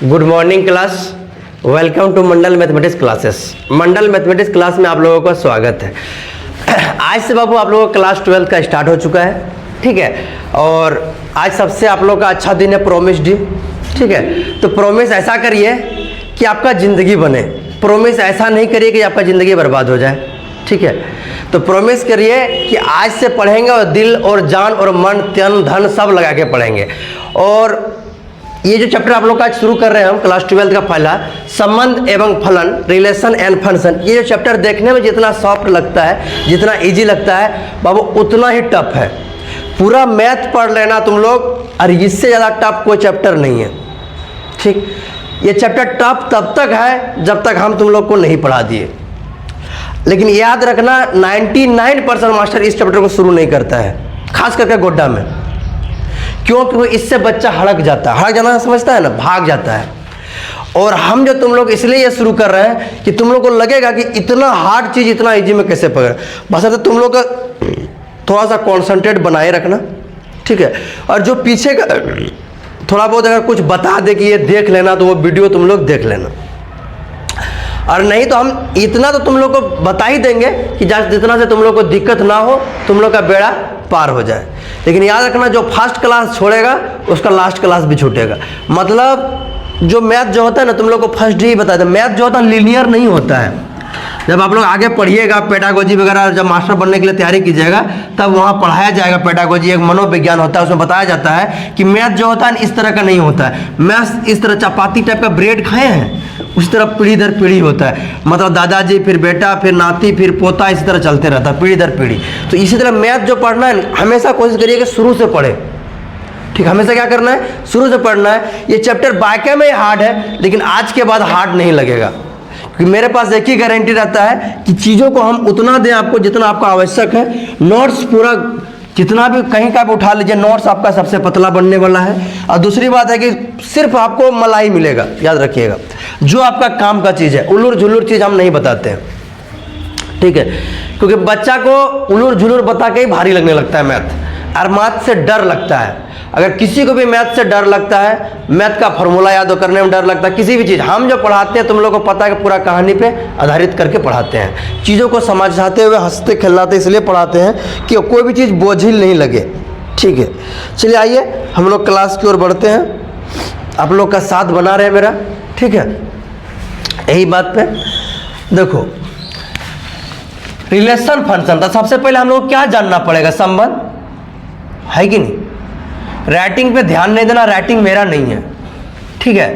Good morning class, welcome to Mandal mathematics classes. Mandal mathematics class में आप लोगों का स्वागत है। आज से बाबू आप लोगों का क्लास 12 का स्टार्ट हो चुका है, ठीक है। और आज सबसे आप लोगों का अच्छा दिन है प्रोमिस डे, ठीक है। तो प्रोमिस ऐसा करिए कि आपका ज़िंदगी बने, प्रोमिस ऐसा नहीं करिए कि आपका ज़िंदगी बर्बाद हो जाए, ठीक है। तो प्रोमिस करिए कि आज से पढ़ेंगे और दिल और जान और मन तन धन सब लगा के पढ़ेंगे। और ये जो चैप्टर आप लोग का शुरू कर रहे हैं हम क्लास 12 का पहला संबंध एवं फलन, रिलेशन एंड फंक्शन, ये जो चैप्टर देखने में जितना सॉफ्ट लगता है, जितना इजी लगता है बाबू, उतना ही टफ है। पूरा मैथ पढ़ लेना तुम लोग, और इससे ज़्यादा टफ कोई चैप्टर नहीं है, ठीक। ये चैप्टर टफ तब तक है जब तक हम तुम लोग को नहीं पढ़ा दिए। लेकिन याद रखना 99% मास्टर इस चैप्टर को शुरू नहीं करता है, खास करके गोड्डा में। क्योंकि इससे बच्चा हड़क जाता है, हड़क जाना समझता है ना, भाग जाता है। और हम जो तुम लोग इसलिए ये शुरू कर रहे हैं कि तुम लोग को लगेगा कि इतना हार्ड चीज़ इतना इजी में कैसे पकड़, बस तो तुम लोग का थोड़ा सा कॉन्सेंट्रेट बनाए रखना, ठीक है। और जो पीछे का थोड़ा बहुत अगर कुछ बता दे कि ये देख लेना, तो वो वीडियो तुम लोग देख लेना। और नहीं तो हम इतना तो तुम लोग को बता ही देंगे कि जितना से तुम लोग को दिक्कत ना हो, तुम लोग का बेड़ा पार हो जाए। लेकिन याद रखना, जो फर्स्ट क्लास छोड़ेगा उसका लास्ट क्लास भी छूटेगा। मतलब जो मैथ जो होता है ना, तुम लोग को फर्स्ट ही बता दें, मैथ जो होता है लीनियर नहीं होता है। जब आप लोग आगे पढ़िएगा पेडागोजी वगैरह, जब मास्टर बनने के लिए तैयारी कीजिएगा, तब वहाँ पढ़ाया जाएगा पेडागोजी, एक मनोविज्ञान होता है, उसमें बताया जाता है कि मैथ जो होता है इस तरह का नहीं होता है। मैथ इस तरह चपाती टाइप का ब्रेड खाए हैं, उस तरह पीढ़ी दर पीढ़ी होता है। मतलब दादाजी, फिर बेटा, फिर नाती, फिर पोता, इसी तरह चलते रहता है पीढ़ी दर पीढ़ी। तो इसी तरह मैथ जो पढ़ना है हमेशा कोशिश करिए कि शुरू से पढ़े, ठीक। हमेशा क्या करना है, शुरू से पढ़ना है। ये चैप्टर बाकी में हार्ड है, लेकिन आज के बाद हार्ड नहीं लगेगा, क्योंकि मेरे पास एक ही गारंटी रहता है कि चीज़ों को हम उतना दें आपको जितना आपका आवश्यक है। नोट्स पूरा जितना भी कहीं का भी उठा लीजिए, नोट्स आपका सबसे पतला बनने वाला है। और दूसरी बात है कि सिर्फ आपको मलाई मिलेगा, याद रखिएगा। जो आपका काम का चीज़ है, उलूर झुलूर चीज़ हम नहीं बताते हैं, ठीक है। क्योंकि बच्चा को उलूर झुलूर बता के ही भारी लगने लगता है मैथ, और मैथ से डर लगता है। अगर किसी को भी मैथ से डर लगता है, मैथ का फॉर्मूला याद करने में डर लगता है, किसी भी चीज़, हम जो पढ़ाते हैं तुम लोगों को पता है कि पूरा कहानी पे आधारित करके पढ़ाते हैं। चीज़ों को समझाते हुए हंसते खिलाते इसलिए पढ़ाते हैं कि कोई भी चीज़ बोझिल नहीं लगे, ठीक है। चलिए आइए हम लोग क्लास की ओर बढ़ते हैं। आप लोग का साथ बना रहे मेरा, ठीक है। यही बात पे देखो, रिलेशन फंक्शन, तो सबसे पहले हम लोग क्या जानना पड़ेगा, संबंध है कि नहीं। राइटिंग पे ध्यान नहीं देना, राइटिंग मेरा नहीं है, ठीक है।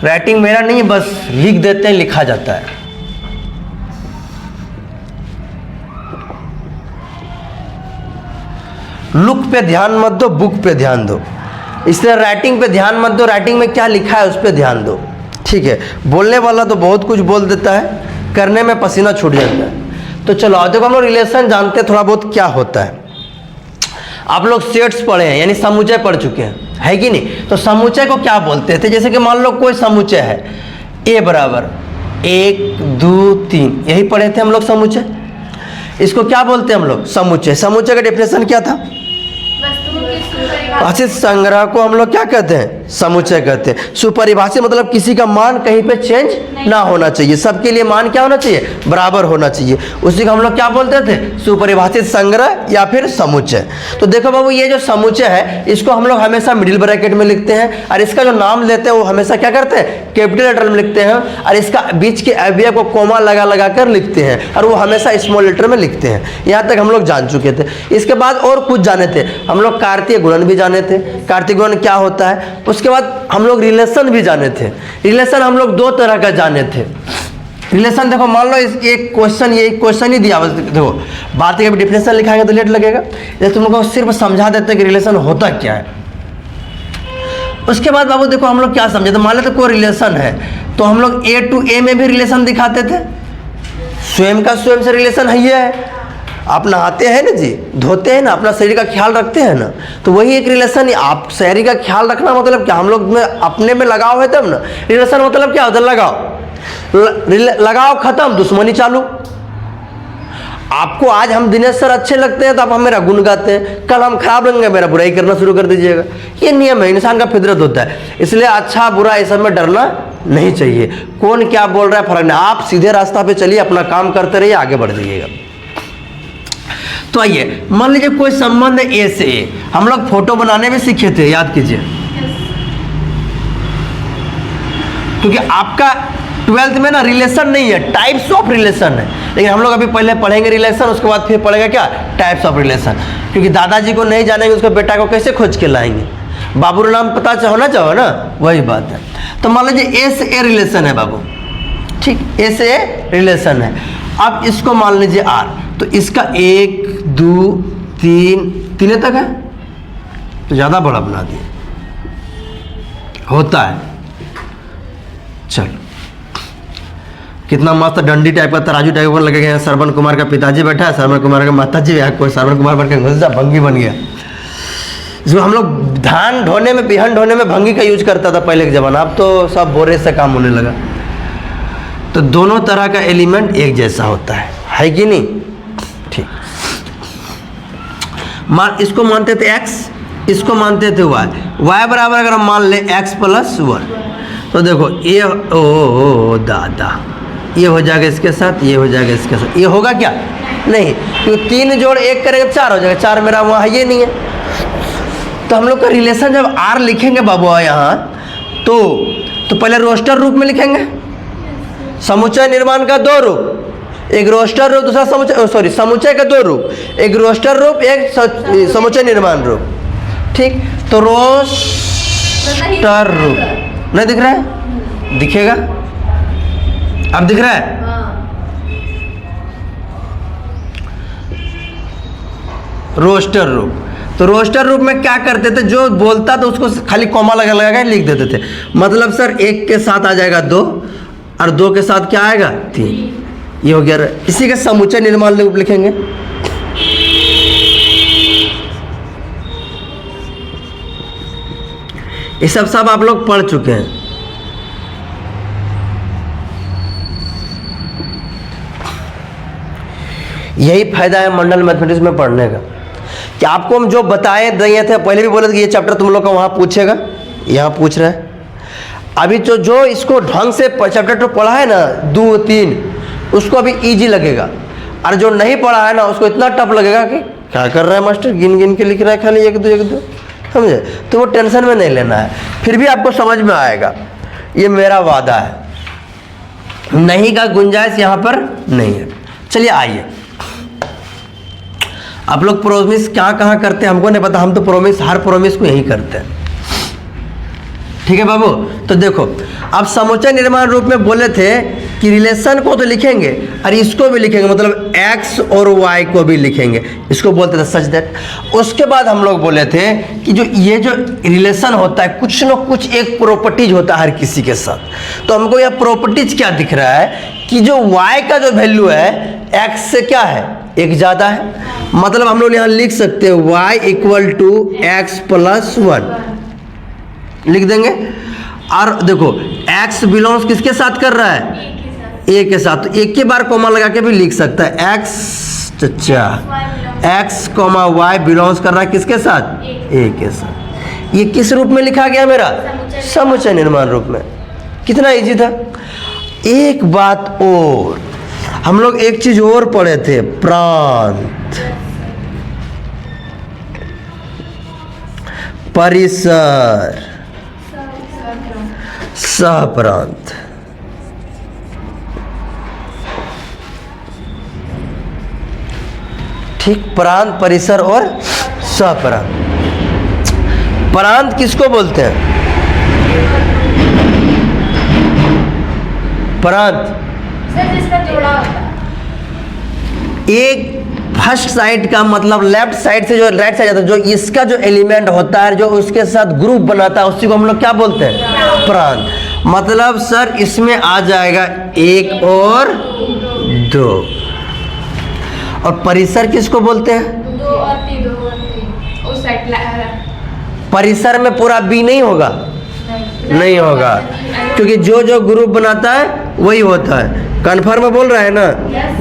राइटिंग मेरा नहीं है, बस लिख देते हैं, लिखा जाता है। लुक पे ध्यान मत दो, बुक पे ध्यान दो। इसलिए राइटिंग पे ध्यान मत दो, राइटिंग में क्या लिखा है उस पर ध्यान दो, ठीक है। बोलने वाला तो बहुत कुछ बोल देता है, करने में पसीना छूट जाता है। तो चलो देखो, हम लोग रिलेशन जानते हैं थोड़ा बहुत क्या होता है। आप लोग सेट्स पढ़े हैं, यानी समुच्चय पढ़ चुके हैं, है कि नहीं। तो समुच्चय को क्या बोलते थे, जैसे कि मान लो कोई समुच्चय है, ए बराबर 1 2 3, यही पढ़े थे हम लोग समुच्चय। इसको क्या बोलते हैं हम लोग, समुच्चय। समुच्चय का डेफिनेशन क्या था, परिभाषित संग्रह को हम लोग क्या कहते हैं, समुच्चय कहते हैं। सुपरिभाषित मतलब किसी का मान कहीं पे चेंज ना होना चाहिए, सबके लिए मान क्या होना चाहिए, बराबर होना चाहिए। उसी को हम लोग क्या बोलते थे, सुपरिभाषित संग्रह या फिर समुच्चय। तो देखो बाबू, ये जो समुच्चय है इसको हम लोग हमेशा मिडिल ब्रैकेट में लिखते हैं, और इसका जो नाम लेते हैं वो हमेशा क्या करते हैं, कैपिटल लेटर में लिखते हैं। और इसका बीच के अवयव को कोमा लगा लगा कर लिखते हैं, और वो हमेशा स्मॉल लेटर में लिखते हैं। यहाँ तक हम लोग जान चुके थे। इसके बाद और कुछ जाने थे हम लोग, कार्तीय गुणन भी जाने थे, कार्तीय गुणन क्या होता है। उसके बाद हम लोग रिलेशन भी जाने थे। रिलेशन हम लोग 2 तरह का जाने थे। रिलेशन देखो, मान लो एक क्वेश्चन, ये क्वेश्चन ही दिया, देखो बात का भी डिफिनेशन लिखाएंगे तो लेट लगेगा। जैसे तुम लोग को सिर्फ समझा देते हैं कि रिलेशन होता क्या है। उसके बाद बाबू देखो हम लोग क्या समझे, तो मान लेते कोई रिलेशन है, तो हम लोग A to A में भी रिलेशन दिखाते थे। स्वयं का स्वयं से रिलेशन है, ये है। आप नहाते हैं ना जी, धोते हैं ना, अपना शरीर का ख्याल रखते हैं ना, तो वही एक रिलेशन है। आप शरीर का ख्याल रखना मतलब क्या, हम लोग में अपने में लगाव है तब ना। रिलेशन मतलब क्या होता है, लगाव। लगाव खत्म, दुश्मनी चालू। आपको आज हम दिनेश सर अच्छे लगते हैं तो आप हम मेरा गुण गाते हैं, कल हम खराब लगेंगे मेरा बुराई करना शुरू कर दीजिएगा। ये नियम है, इंसान का फितरत होता है। इसलिए अच्छा बुरा इस सब में डरना नहीं चाहिए। कौन क्या बोल रहा है फर्क नहीं, आप सीधे रास्ता पे चलिए, अपना काम करते रहिए, आगे बढ़ जाइएगा। तो आइए, मान लीजिए कोई संबंध है ए से ए, हम लोग फोटो बनाने में सीखे थे, याद कीजिए, क्योंकि आपका 12th में ना रिलेशन नहीं है, टाइप्स ऑफ रिलेशन है। लेकिन हम लोग अभी पहले पढ़ेंगे रिलेशन, उसके बाद फिर पढ़ेगा क्या, टाइप्स ऑफ रिलेशन। क्योंकि दादाजी को नहीं जानेंगे, उसके बेटा को कैसे खोज के लाएंगे, बाबू का नाम पता होना चाहिए ना, वही बात है। तो मान लीजिए ए से ए रिलेशन है बाबू, ठीक, ए से ए रिलेशन है। अब इसको मान लीजिए आर, तो इसका 1 2 3 तक है, तो ज़्यादा बड़ा बना दिए, होता है। चलो, कितना मस्त डंडी टाइप का तराजू टाइप का लगेगा। यहाँ श्रवण कुमार का पिताजी बैठा है, श्रवण कुमार का माताजी, यहाँ कोई श्रवण कुमार बन के घुस जा, भंगी बन गया। जो हम लोग धान ढोने में, बिहन ढोने में भंगी का यूज करता था पहले के ज़माना, अब तो सब बोरे से काम होने लगा। तो दोनों तरह का एलिमेंट एक जैसा होता है कि नहीं, ठीक। मान इसको मानते थे x, इसको मानते थे y बराबर अगर हम मान ले x + 1, तो देखो ये ओ दादा, ये हो जाएगा इसके साथ, ये हो जाएगा इसके साथ, ये होगा क्या, नहीं, क्योंकि 3 जोड़ 1 करेंगे 4 हो जाएगा, 4 मेरा वहाँ ये नहीं है। तो हम लोग का रिलेशन जब R लिखेंगे बाबू यहाँ, तो पहले रोस्टर रूप में लिखेंगे, समुच्चय निर्माण का 2 रूप, एक रोस्टर रूप, दूसरा समुच्चय, समुच्चय का 2 रूप, एक रोस्टर रूप, एक समुच्चय निर्माण रूप, ठीक। तो रोस्टर रूप नहीं दिख रहा है, दिखेगा, अब दिख रहा है, रोस्टर रूप। तो रोस्टर रूप में क्या करते थे, जो बोलता था उसको खाली कॉमा लगा के लिख देते थे। मतलब सर 1 के साथ आ जाएगा 2, और 2 के साथ क्या आएगा 3, ये हो गया। इसी का समुच्चय निर्माण रूप लिखेंगे। ये सब आप लोग पढ़ चुके हैं। यही फायदा है मंडल मैथमेटिक्स में पढ़ने का, कि आपको हम जो बताए दिए थे, पहले भी बोले थे कि ये चैप्टर तुम लोग का वहाँ पूछेगा, यहाँ पूछ रहा है। अभी जो इसको ढंग से चैप्टर तो पढ़ा है ना 2 3, उसको अभी इजी लगेगा, और जो नहीं पढ़ा है ना उसको इतना टफ लगेगा कि क्या कर रहा है मास्टर, गिन गिन के लिख रहा है खाली 1 2 1 2, समझे। तो वो टेंशन में नहीं लेना है, फिर भी आपको समझ में आएगा, ये मेरा वादा है। नहीं का गुंजाइश यहाँ पर नहीं है। चलिए आइए, आप लोग प्रोमिस क्या कहाँ करते हैं हमको नहीं पता, हम तो प्रोमिस, हर प्रोमिस को यही करते हैं, ठीक है बाबू। तो देखो, अब समुच्चय निर्माण रूप में बोले थे कि रिलेशन को तो लिखेंगे और इसको भी लिखेंगे, मतलब x और y को भी लिखेंगे, इसको बोलते थे सच दैट। उसके बाद हम लोग बोले थे कि ये जो रिलेशन होता है, कुछ न कुछ एक प्रॉपर्टीज होता है हर किसी के साथ। तो हमको यह प्रॉपर्टीज क्या दिख रहा है कि जो y का जो वैल्यू है x से क्या है, 1 ज़्यादा है। मतलब हम लोग यहाँ लिख सकते हैं y = x + 1 लिख देंगे। और देखो x बिलोंग्स किसके साथ कर रहा है, a के साथ, तो एक के बार कॉमा लगा के भी लिख सकता है x, x, y बिलोंग्स कर रहा है किसके साथ, a के साथ। ये किस रूप में लिखा गया मेरा, समुच्चय निर्माण रूप में। कितना इजी था। एक बात और, हम लोग एक चीज और पढ़े थे, प्रांत, परिसर, सहप्रांत। ठीक, प्रांत, परिसर और सहप्रांत। प्रांत किसको बोलते हैं, प्रांत जिसका जोड़ा होता है, एक फर्स्ट साइड का मतलब लेफ्ट साइड से जो राइट साइड जाता है, जो इसका जो एलिमेंट होता है, जो उसके साथ ग्रुप बनाता है, उसी को हम लोग क्या बोलते हैं, प्रांत। मतलब सर इसमें आ जाएगा 1 और 2। और परिसर किसको बोलते हैं, 2 और 3 उस साइड। परिसर में पूरा बी नहीं होगा, नहीं होगा, क्योंकि जो जो ग्रुप बनाता है वही होता है। कन्फर्म बोल रहा है ना,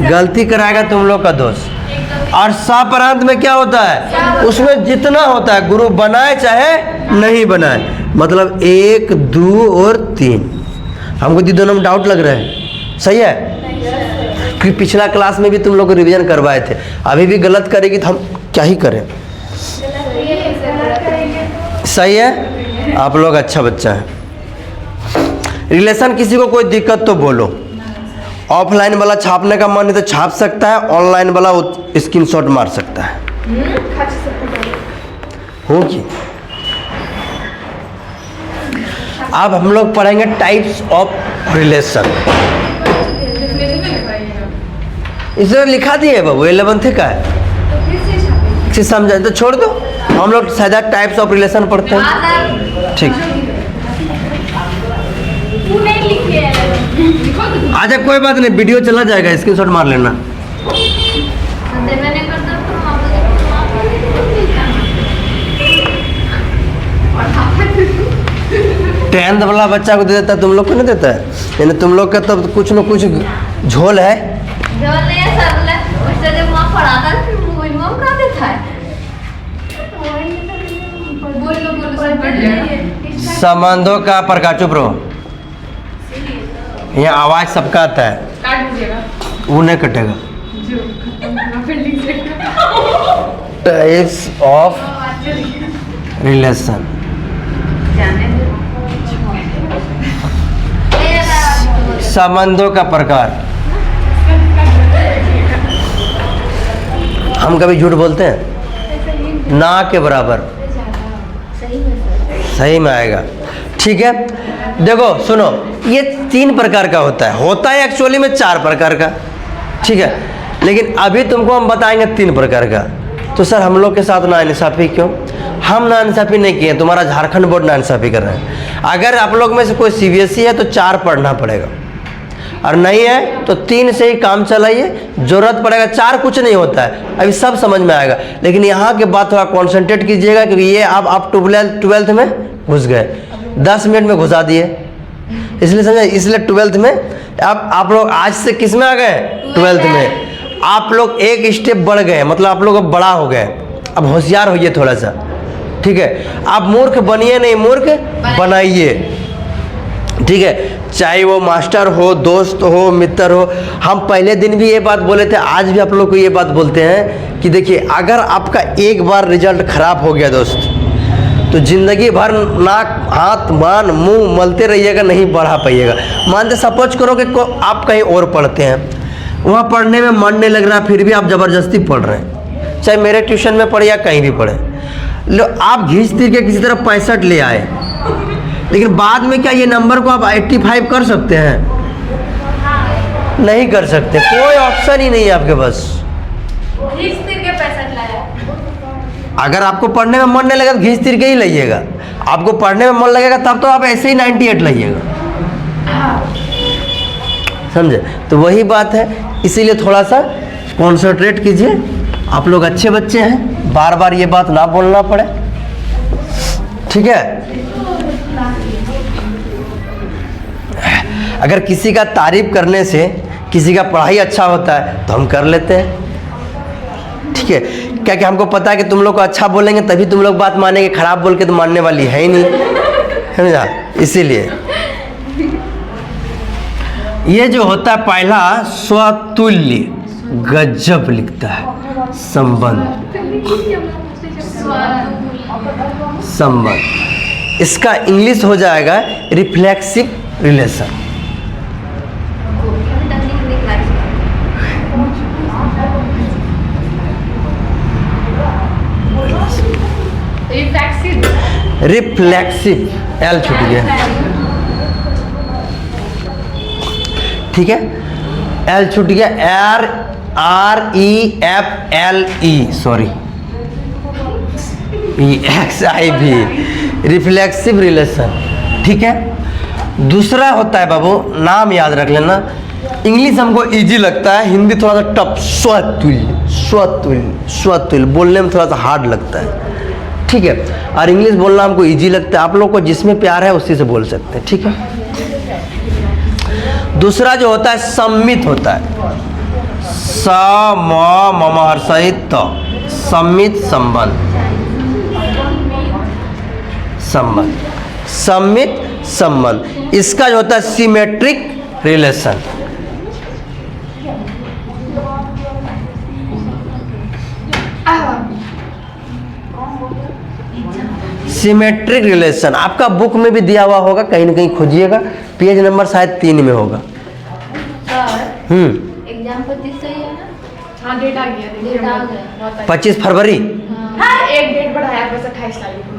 गलती कराएगा तुम लोग का दोस्त। और सापरांत में क्या होता है, उसमें जितना होता है ग्रुप बनाए चाहे नहीं बनाए, मतलब 1 2 और 3। हमको दोनों में डाउट लग रहा है, सही है? कि पिछला क्लास में भी तुम लोग को रिवीजन करवाए थे, अभी भी गलत करेगी तो हम क्या ही करें। सही है, आप लोग अच्छा बच्चा है। रिलेशन किसी को कोई दिक्कत तो बोलो। ऑफलाइन वाला छापने का मन है तो छाप सकता है, ऑनलाइन वाला स्क्रीनशॉट मार सकता है। हो कि अब हम लोग पढ़ेंगे टाइप्स ऑफ रिलेशन। इसमें लिखा दिए बाबू, 11th का है, किसी समझा तो छोड़ दो, हम लोग सीधा टाइप्स ऑफ रिलेशन पढ़ते हैं। ठीक, अच्छा कोई बात नहीं, वीडियो चला जाएगा, स्क्रीनशॉट मार लेना। टेंथ वाला बच्चा को दे देता है, तुम लोग को नहीं देता है? यानी तुम लोग का तो कुछ न कुछ झोल है। संबंधों का प्रकार, चुप रहो, यहाँ आवाज सबका आता है, वो नहीं कटेगा। टाइप्स ऑफ रिलेशन, संबंधों का प्रकार। हम कभी झूठ बोलते हैं? ना के बराबर सही में आएगा। ठीक है, देखो सुनो, ये 3 प्रकार का होता है एक्चुअली में 4 प्रकार का। ठीक है, लेकिन अभी तुमको हम बताएंगे 3 प्रकार का। तो सर हम लोग के साथ नाइंसाफ़ी क्यों? हम नाइंसाफ़ी नहीं किए, तुम्हारा झारखंड बोर्ड नाइंसाफ़ी कर रहे हैं। अगर आप लोग में से कोई CBSE है तो 4 पढ़ना पड़ेगा, और नहीं है तो 3 से ही काम चलाइए, जरूरत पड़ेगा 4 कुछ नहीं होता है, अभी सब समझ में आएगा। लेकिन यहाँ के बात थोड़ा कॉन्सेंट्रेट कीजिएगा, क्योंकि ये अब आप 12th में घुस गए, 10 मिनट में घुसा दिए, इसलिए समझे। इसलिए 12th में अब आप लोग आज से किस में आ गए? 12th में। आप लोग एक स्टेप बढ़ गए, मतलब आप लोग अब बड़ा हो गए, अब होशियार होइए थोड़ा सा। ठीक है, आप मूर्ख बनिए नहीं, मूर्ख बनाइए। ठीक है, चाहे वो मास्टर हो, दोस्त हो, मित्र हो। हम पहले दिन भी ये बात बोले थे, आज भी आप लोग को ये बात बोलते हैं कि देखिए, अगर आपका एक बार रिजल्ट खराब हो गया दोस्त, तो ज़िंदगी भर नाक हाथ कान मुंह मलते रहिएगा, नहीं बढ़ा पाइएगा। मानते सपोज करो कि आप कहीं और पढ़ते हैं, वहाँ पढ़ने में मन नहीं लग रहा, फिर भी आप ज़बरदस्ती पढ़ रहे हैं, चाहे मेरे ट्यूशन में पढ़े या कहीं भी पढ़े। लो, आप घींच तीर के किसी तरह 65 ले आए, लेकिन बाद में क्या ये नंबर को आप 85 कर सकते हैं? नहीं कर सकते, कोई ऑप्शन ही नहीं है आपके पास। अगर आपको पढ़ने में मन नहीं लगेगा तो घींच तीर के ही लाइएगा, आपको पढ़ने में मन लगेगा तब तो आप ऐसे ही 98 लाइएगा, समझे? तो वही बात है, इसीलिए थोड़ा सा कॉन्सेंट्रेट कीजिए। आप लोग अच्छे बच्चे हैं, बार बार ये बात ना बोलना पड़े। ठीक है, अगर किसी का तारीफ करने से किसी का पढ़ाई अच्छा होता है तो हम कर लेते हैं। ठीक है, क्या कि हमको पता है कि तुम लोग को अच्छा बोलेंगे तभी तुम लोग बात मानेंगे, खराब बोल के तो मानने वाली है ही नहीं, समझा? इसीलिए ये जो होता है पहला, स्वतुल्य, गजब लिखता है, संबंध। संबंध, इसका इंग्लिश हो जाएगा रिफ्लेक्सिव रिलेशन। रिफ्लेक्सिव, एल छूट गया, ठीक है, एल छूट गया, REFLE, sorry, EXIV, reflexive relation. ठीक है, दूसरा होता है बाबू, नाम याद रख लेना, इंग्लिश हमको इजी लगता है, हिंदी थोड़ा सा टफ, स्वतुल्य। स्वतुल्य, स्वतुल्य बोलने में थोड़ा सा हार्ड लगता है। ठीक है, और इंग्लिश बोलना हमको इजी लगता है, आप लोग को जिसमें प्यार है उसी से बोल सकते हैं। ठीक है, दूसरा जो होता है सम्मित होता है, स म मम हर्षित त, सम्मित संबंध, सम्मित संबंध। इसका जो होता है सिमेट्रिक रिलेशन। सिमेट्रिक रिलेशन आपका बुक में भी दिया हुआ होगा, कहीं ना कहीं खोजिएगा, पेज नंबर शायद 3 में होगा। एग्जाम 25 सही है ना? हाँ डेट आ गया, डेट आ गया। 25 फरवरी। हाँ एक डेट बढ़ाया, बस 28 तारीख को,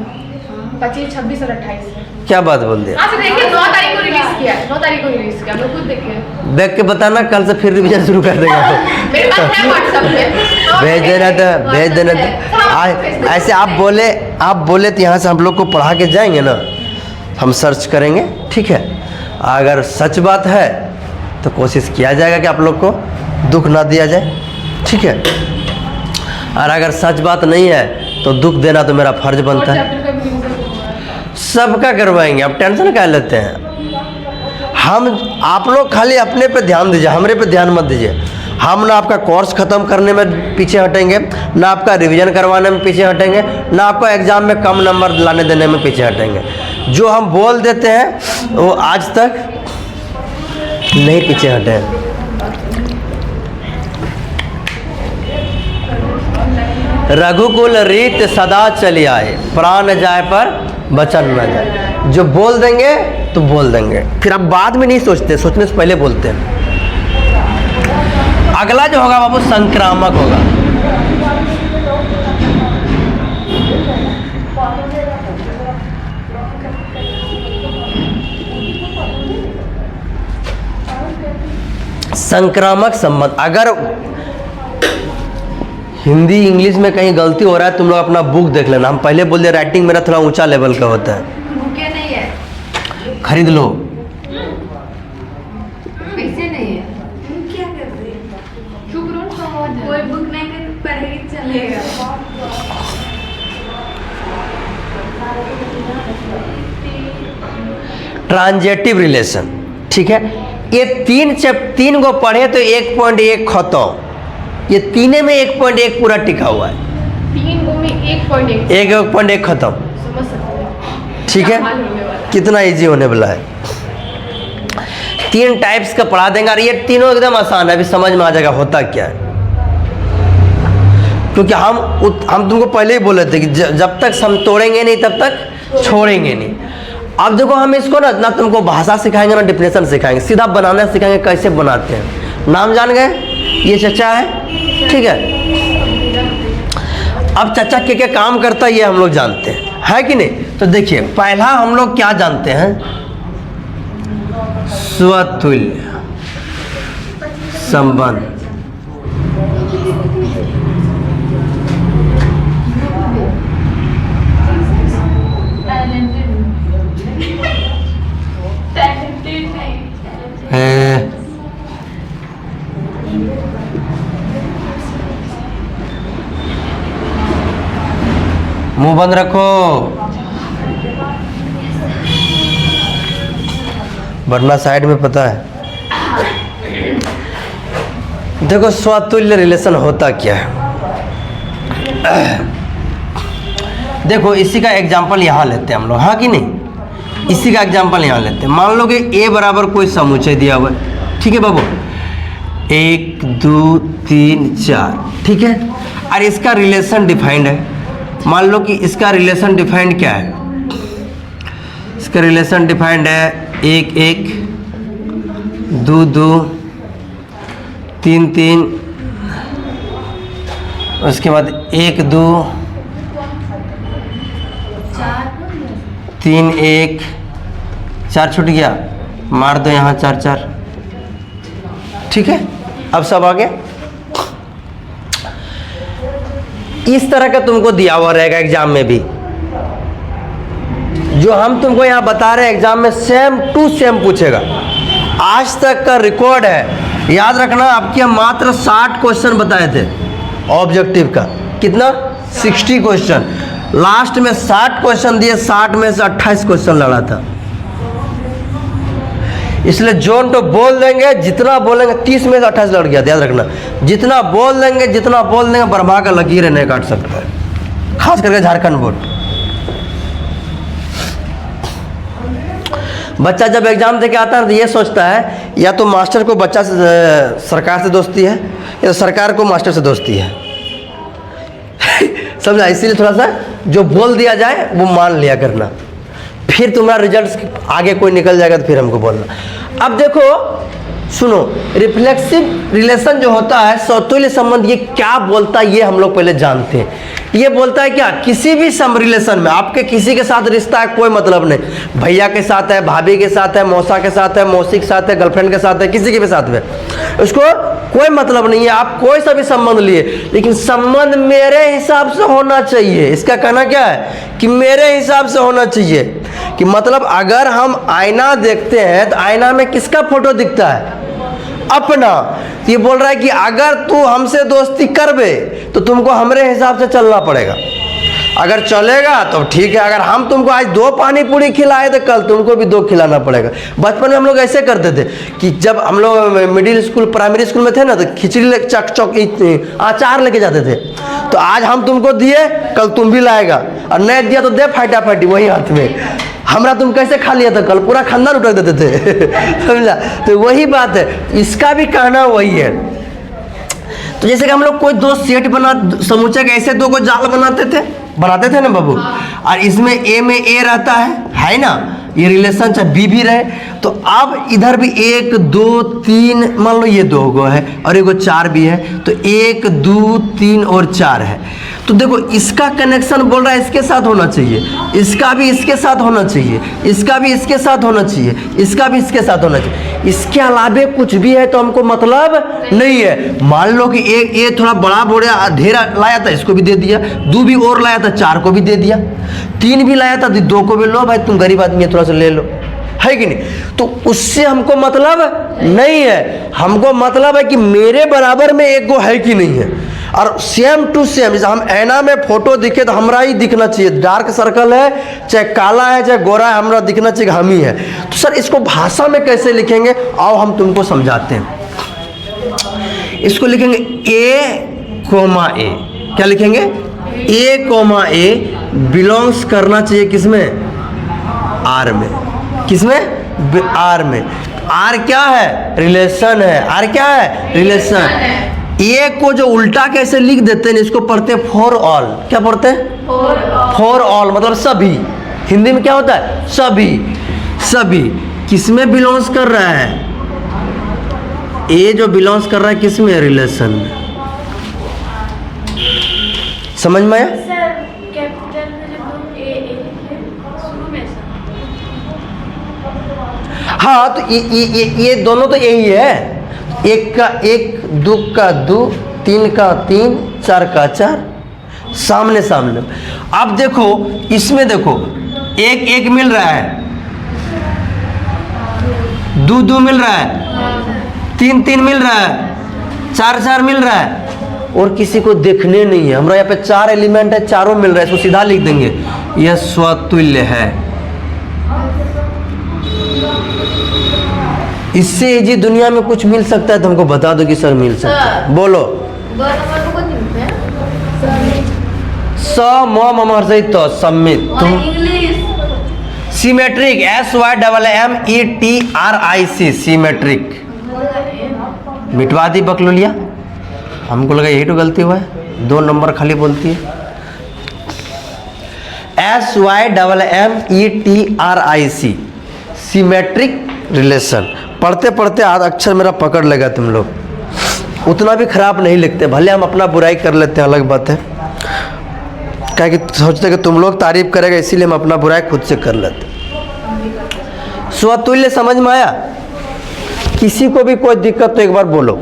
25, 26 और 28। क्या बात बोल दिया। हाँ तो देखिए 9 तारीख को रिलीज किया, 9 तारीख को रिलीज किया, मैं खुद देखिए। देख के बताना, कल से फिर रिवीजन शुरू कर देगा। मेरे पास है व्हाट्सएप पे, भेज देना तो भेज देना तो। ऐसे आप बोले तो यहाँ से हम लोग को पढ़ा के जाएंगे ना, हम सर्च करेंगे, ठीक है। अगर सच बात है तो कोशिश किया जाएगा कि आप लोग को दुख ना दिया जाए, ठीक है। और अगर सच बात नहीं है तो दुख देना तो मेरा फर्ज बनता है। सबका करवाएंगे, आप टेंशन क्या लेते हैं। हम आप लोग खाली अपने पे ध्यान दीजिए, हमरे पे ध्यान मत दीजिए। हम ना आपका कोर्स ख़त्म करने में पीछे हटेंगे, ना आपका रिवीजन करवाने में पीछे हटेंगे, ना आपको एग्ज़ाम में कम नंबर लाने देने में पीछे हटेंगे। जो हम बोल देते हैं वो आज तक नहीं पीछे हटे हैं। रघुकुल रीत सदा चली आए, प्राण जाए पर वचन न जाए। जो बोल देंगे तो बोल देंगे, फिर अब बाद में नहीं सोचते, सोचने से पहले बोलते हैं। अगला जो होगा बाबू संक्रामक होगा। संक्रामक संबंध। अगर हिंदी इंग्लिश में कहीं गलती हो रहा है, तुम लोग अपना बुक देख लेना। हम पहले बोल दिए राइटिंग मेरा थोड़ा ऊंचा लेवल का होता है। बुके नहीं है, खरीद लो। पैसे नहीं है, क्या कर रही है? कोई बुक नहीं कर पढ़ेगी चलेगा। ट्रांजेटिव रिलेशन, ठीक है। ये तीन को पढ़े तो 1.1 खत्म। ये तीने में 1.1 पूरा टिका हुआ है। 3 को में 1.1 1.1 खत्म, समझ सकते हैं, ठीक है। कितना इजी होने वाला है। 3 टाइप्स का पढ़ा देंगे और ये तीनों एकदम आसान है, अभी समझ में आ जाएगा होता क्या है। क्योंकि हम तुमको पहले ही बोले थे कि जब तक हम तोड़ेंगे नहीं तब तक छोड़ेंगे नहीं। अब देखो हम इसको ना तुमको भाषा सिखाएंगे ना डेफिनेशन सिखाएंगे, सीधा बनाना सिखाएंगे कैसे बनाते हैं। नाम जान गए, ये चचा है, ठीक है। अब चचा क्या काम करता है ये हम लोग जानते हैं, है कि नहीं। तो देखिए पहला हम लोग क्या जानते हैं, स्वतुल्य संबंध। मुंह बंद रखो, वरना साइड में पता है। देखो स्वतुल्य रिलेशन होता क्या है। देखो इसी का एग्जाम्पल यहाँ लेते हैं हम लोग, हाँ कि नहीं। इसी का एग्जाम्पल यहाँ लेते हैं। मान लो कि a बराबर कोई समुच्चय दिया हुआ है, ठीक है बाबू, 1 2 3 4, ठीक है। और इसका रिलेशन डिफाइंड है। मान लो कि इसका रिलेशन डिफाइंड क्या है, इसका रिलेशन डिफाइंड है 1 1 2 2 3 3, उसके बाद 1 2 3 1 4 छूट गया, मार दो यहाँ 4 4, ठीक है। अब सब आ गया। इस तरह का तुमको दिया हुआ रहेगा एग्जाम में भी। जो हम तुमको यहाँ बता रहे हैं एग्जाम में सेम टू सेम पूछेगा। आज तक का रिकॉर्ड है, याद रखना। आपके हम मात्र 60 क्वेश्चन बताए थे ऑब्जेक्टिव का। कितना? 60 क्वेश्चन। लास्ट में 60 क्वेश्चन दिए, 60 में से 28 क्वेश्चन लड़ा था। इसलिए जोन तो बोल देंगे, जितना बोलेंगे 30 में से 28 लड़ गया, याद रखना। जितना बोल देंगे ब्रह्मा का लकीर नहीं काट सकता है, खास करके झारखंड बोर्ड। बच्चा जब एग्जाम देके आता है तो ये सोचता है या तो मास्टर को बच्चा से सरकार से दोस्ती है या सरकार को मास्टर से दोस्ती है। समझा? इसीलिए थोड़ा सा जो बोल दिया जाए वो मान लिया करना, फिर तुम्हारा रिजल्ट आगे कोई निकल जाएगा तो फिर हमको बोलना। अब देखो सुनो, रिफ्लेक्सिव रिलेशन जो होता है, सौतुल्य संबंध, ये क्या बोलता है ये हम लोग पहले जानते हैं। ये बोलता है क्या, किसी भी सम रिलेशन में आपके किसी के साथ रिश्ता है, कोई मतलब नहीं, भैया के साथ है, भाभी के साथ है, मौसा के साथ है, मौसी के साथ है, गर्लफ्रेंड के साथ है, किसी के भी साथ में, उसको कोई मतलब नहीं है। आप कोई सा भी संबंध लिए, लेकिन संबंध मेरे हिसाब से होना चाहिए। इसका कहना क्या है कि मेरे हिसाब से होना चाहिए, कि मतलब अगर हम आईना देखते हैं तो आईना में किसका फोटो दिखता है, अपना। ये बोल रहा है कि अगर तू हमसे दोस्ती करबे तो तुमको हमारे हिसाब से चलना पड़ेगा। अगर चलेगा तो ठीक है, अगर हम तुमको आज 2 पानी पूरी खिलाए तो कल तुमको भी 2 खिलाना पड़ेगा। बचपन में हम लोग ऐसे करते थे कि जब हम लोग मिडिल स्कूल प्राइमरी स्कूल में थे ना, तो खिचड़ी अचार लेके जाते थे। तो आज हम तुमको दिए, कल तुम भी लाएगा, और नहीं दिया तो दे फाटा फाटी वही हाथ में। हमरा तुम कैसे खा लिया था, कल पूरा खानदान उठा देते थे। समझा? तो वही बात है, इसका भी कहना वही है। तो जैसे कि हम लोग कोई 2 सेट बना, समूचे के ऐसे 2 को जाल बनाते थे ना बाबू, और इसमें ए में ए रहता है ना, ये रिलेशन चाहे बी भी रहे। तो अब इधर भी 1 2 3, मान लो ये 2 गो है और एगो 4 भी है, तो 1 2 3 और 4 है। तो देखो इसका कनेक्शन बोल रहा है इसके साथ होना चाहिए, इसका भी इसके साथ होना चाहिए, इसका भी इसके साथ होना चाहिए, इसका भी इसके साथ होना चाहिए। इसके अलावे कुछ भी है तो हमको मतलब नहीं है। मान लो कि एक ये थोड़ा बड़ा बोरा ढेरा लाया था, इसको भी दे दिया, 2 भी और लाया था, 4 को भी दे दिया, 3 भी लाया था, 2 को भी लो भाई, तुम गरीब आदमी है थोड़ा सा ले लो, है कि नहीं। तो उससे हमको मतलब नहीं है, हमको मतलब है कि मेरे बराबर में एक गो है कि नहीं है, और सेम टू सेम। जैसे हम ऐना में फोटो दिखे तो हमरा ही दिखना चाहिए, डार्क सर्कल है चाहे काला है चाहे गोरा है, हमरा दिखना चाहिए हम ही है। तो सर इसको भाषा में कैसे लिखेंगे, आओ हम तुमको समझाते हैं। इसको लिखेंगे ए कोमा ए, क्या लिखेंगे, ए कोमा ए बिलोंग्स करना चाहिए किसमें, आर में। किसमें, आर में। आर क्या है, रिलेशन है। आर क्या है, रिलेशन। ए को जो उल्टा कैसे लिख देते हैं, इसको पढ़ते हैं फॉर ऑल। क्या पढ़ते हैं, फॉर ऑल, मतलब सभी। हिंदी में क्या होता है, सभी। सभी किसमें बिलोंग्स कर रहा है, ए जो बिलोंग्स कर रहा है किसमें, रिलेशन में। समझ में आया? कैपिटल में जब हम ए शुरू में से, हाँ, तो ये दोनों तो यही है, 1 का 1, 2 का 2, 3 का 3, 4 का 4, सामने सामने। अब देखो इसमें देखो 1 1 मिल रहा है, 2 2 मिल रहा है, 3 3 मिल रहा है, 4 4 मिल रहा है, और किसी को देखने नहीं है। हमारा यहाँ पे 4 एलिमेंट है, चारों मिल रहा है, इसको सीधा लिख देंगे, यह स्वतुल्य है। इससे जी दुनिया में कुछ मिल सकता है तो हमको बता दो कि सर मिल सकता है, बोलो। स म म हर्षित तो सम्मित, तुम सिमेट्रिक, SYMMETRIC, सिमेट्रिक। मिटवा दी बकलुलिया, हमको लगा यही तो गलती हुआ है, 2 नंबर खाली बोलती है। SYMMETRIC, symmetric relation. पढ़ते पढ़ते आध अक्षर मेरा पकड़ लेगा तुम लोग, उतना भी खराब नहीं लिखते, भले हम अपना बुराई कर लेते हैं, अलग बात है, क्या कि सोचते कि तुम लोग तारीफ करेगा इसीलिए हम अपना बुराई खुद से कर लेते। स्वतुल्य समझ में आया? किसी को भी कोई दिक्कत तो एक बार बोलो,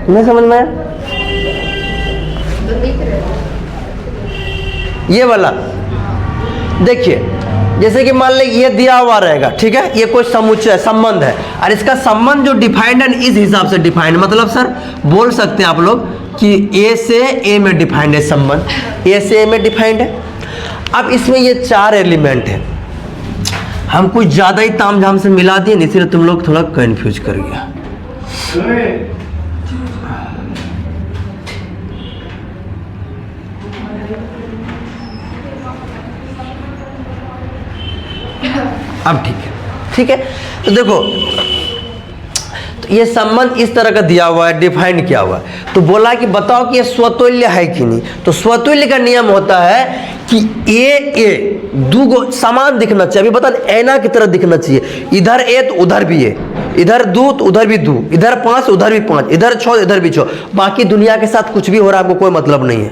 नहीं समझ में आया? ये वाला देखिए, जैसे कि मान ले ये दिया हुआ रहेगा, ठीक है, ये कोई समुच्चय संबंध है, और इसका संबंध जो डिफाइंड है इस हिसाब से डिफाइंड, मतलब सर बोल सकते हैं आप लोग कि ए से ए में डिफाइंड है संबंध, ए से ए में डिफाइंड है। अब इसमें ये 4 एलिमेंट है, हम कुछ ज़्यादा ही तामझाम से मिला दिए, इसलिए तुम लोग थोड़ा कंफ्यूज कर गया। अब ठीक है। तो देखो, तो ये संबंध इस तरह का दिया हुआ है, डिफाइंड किया हुआ है। तो बोला कि बताओ कि ये स्वतुल्य है कि नहीं। तो स्वतुल्य का नियम होता है कि ए दो गो समान दिखना चाहिए। अभी बता, ऐना की तरह दिखना चाहिए। इधर ए तो उधर भी ए, इधर दो तो उधर भी दो, इधर 5 उधर भी 5, इधर 6 इधर भी 6। बाकी दुनिया के साथ कुछ भी हो रहा है, हमको कोई मतलब नहीं है।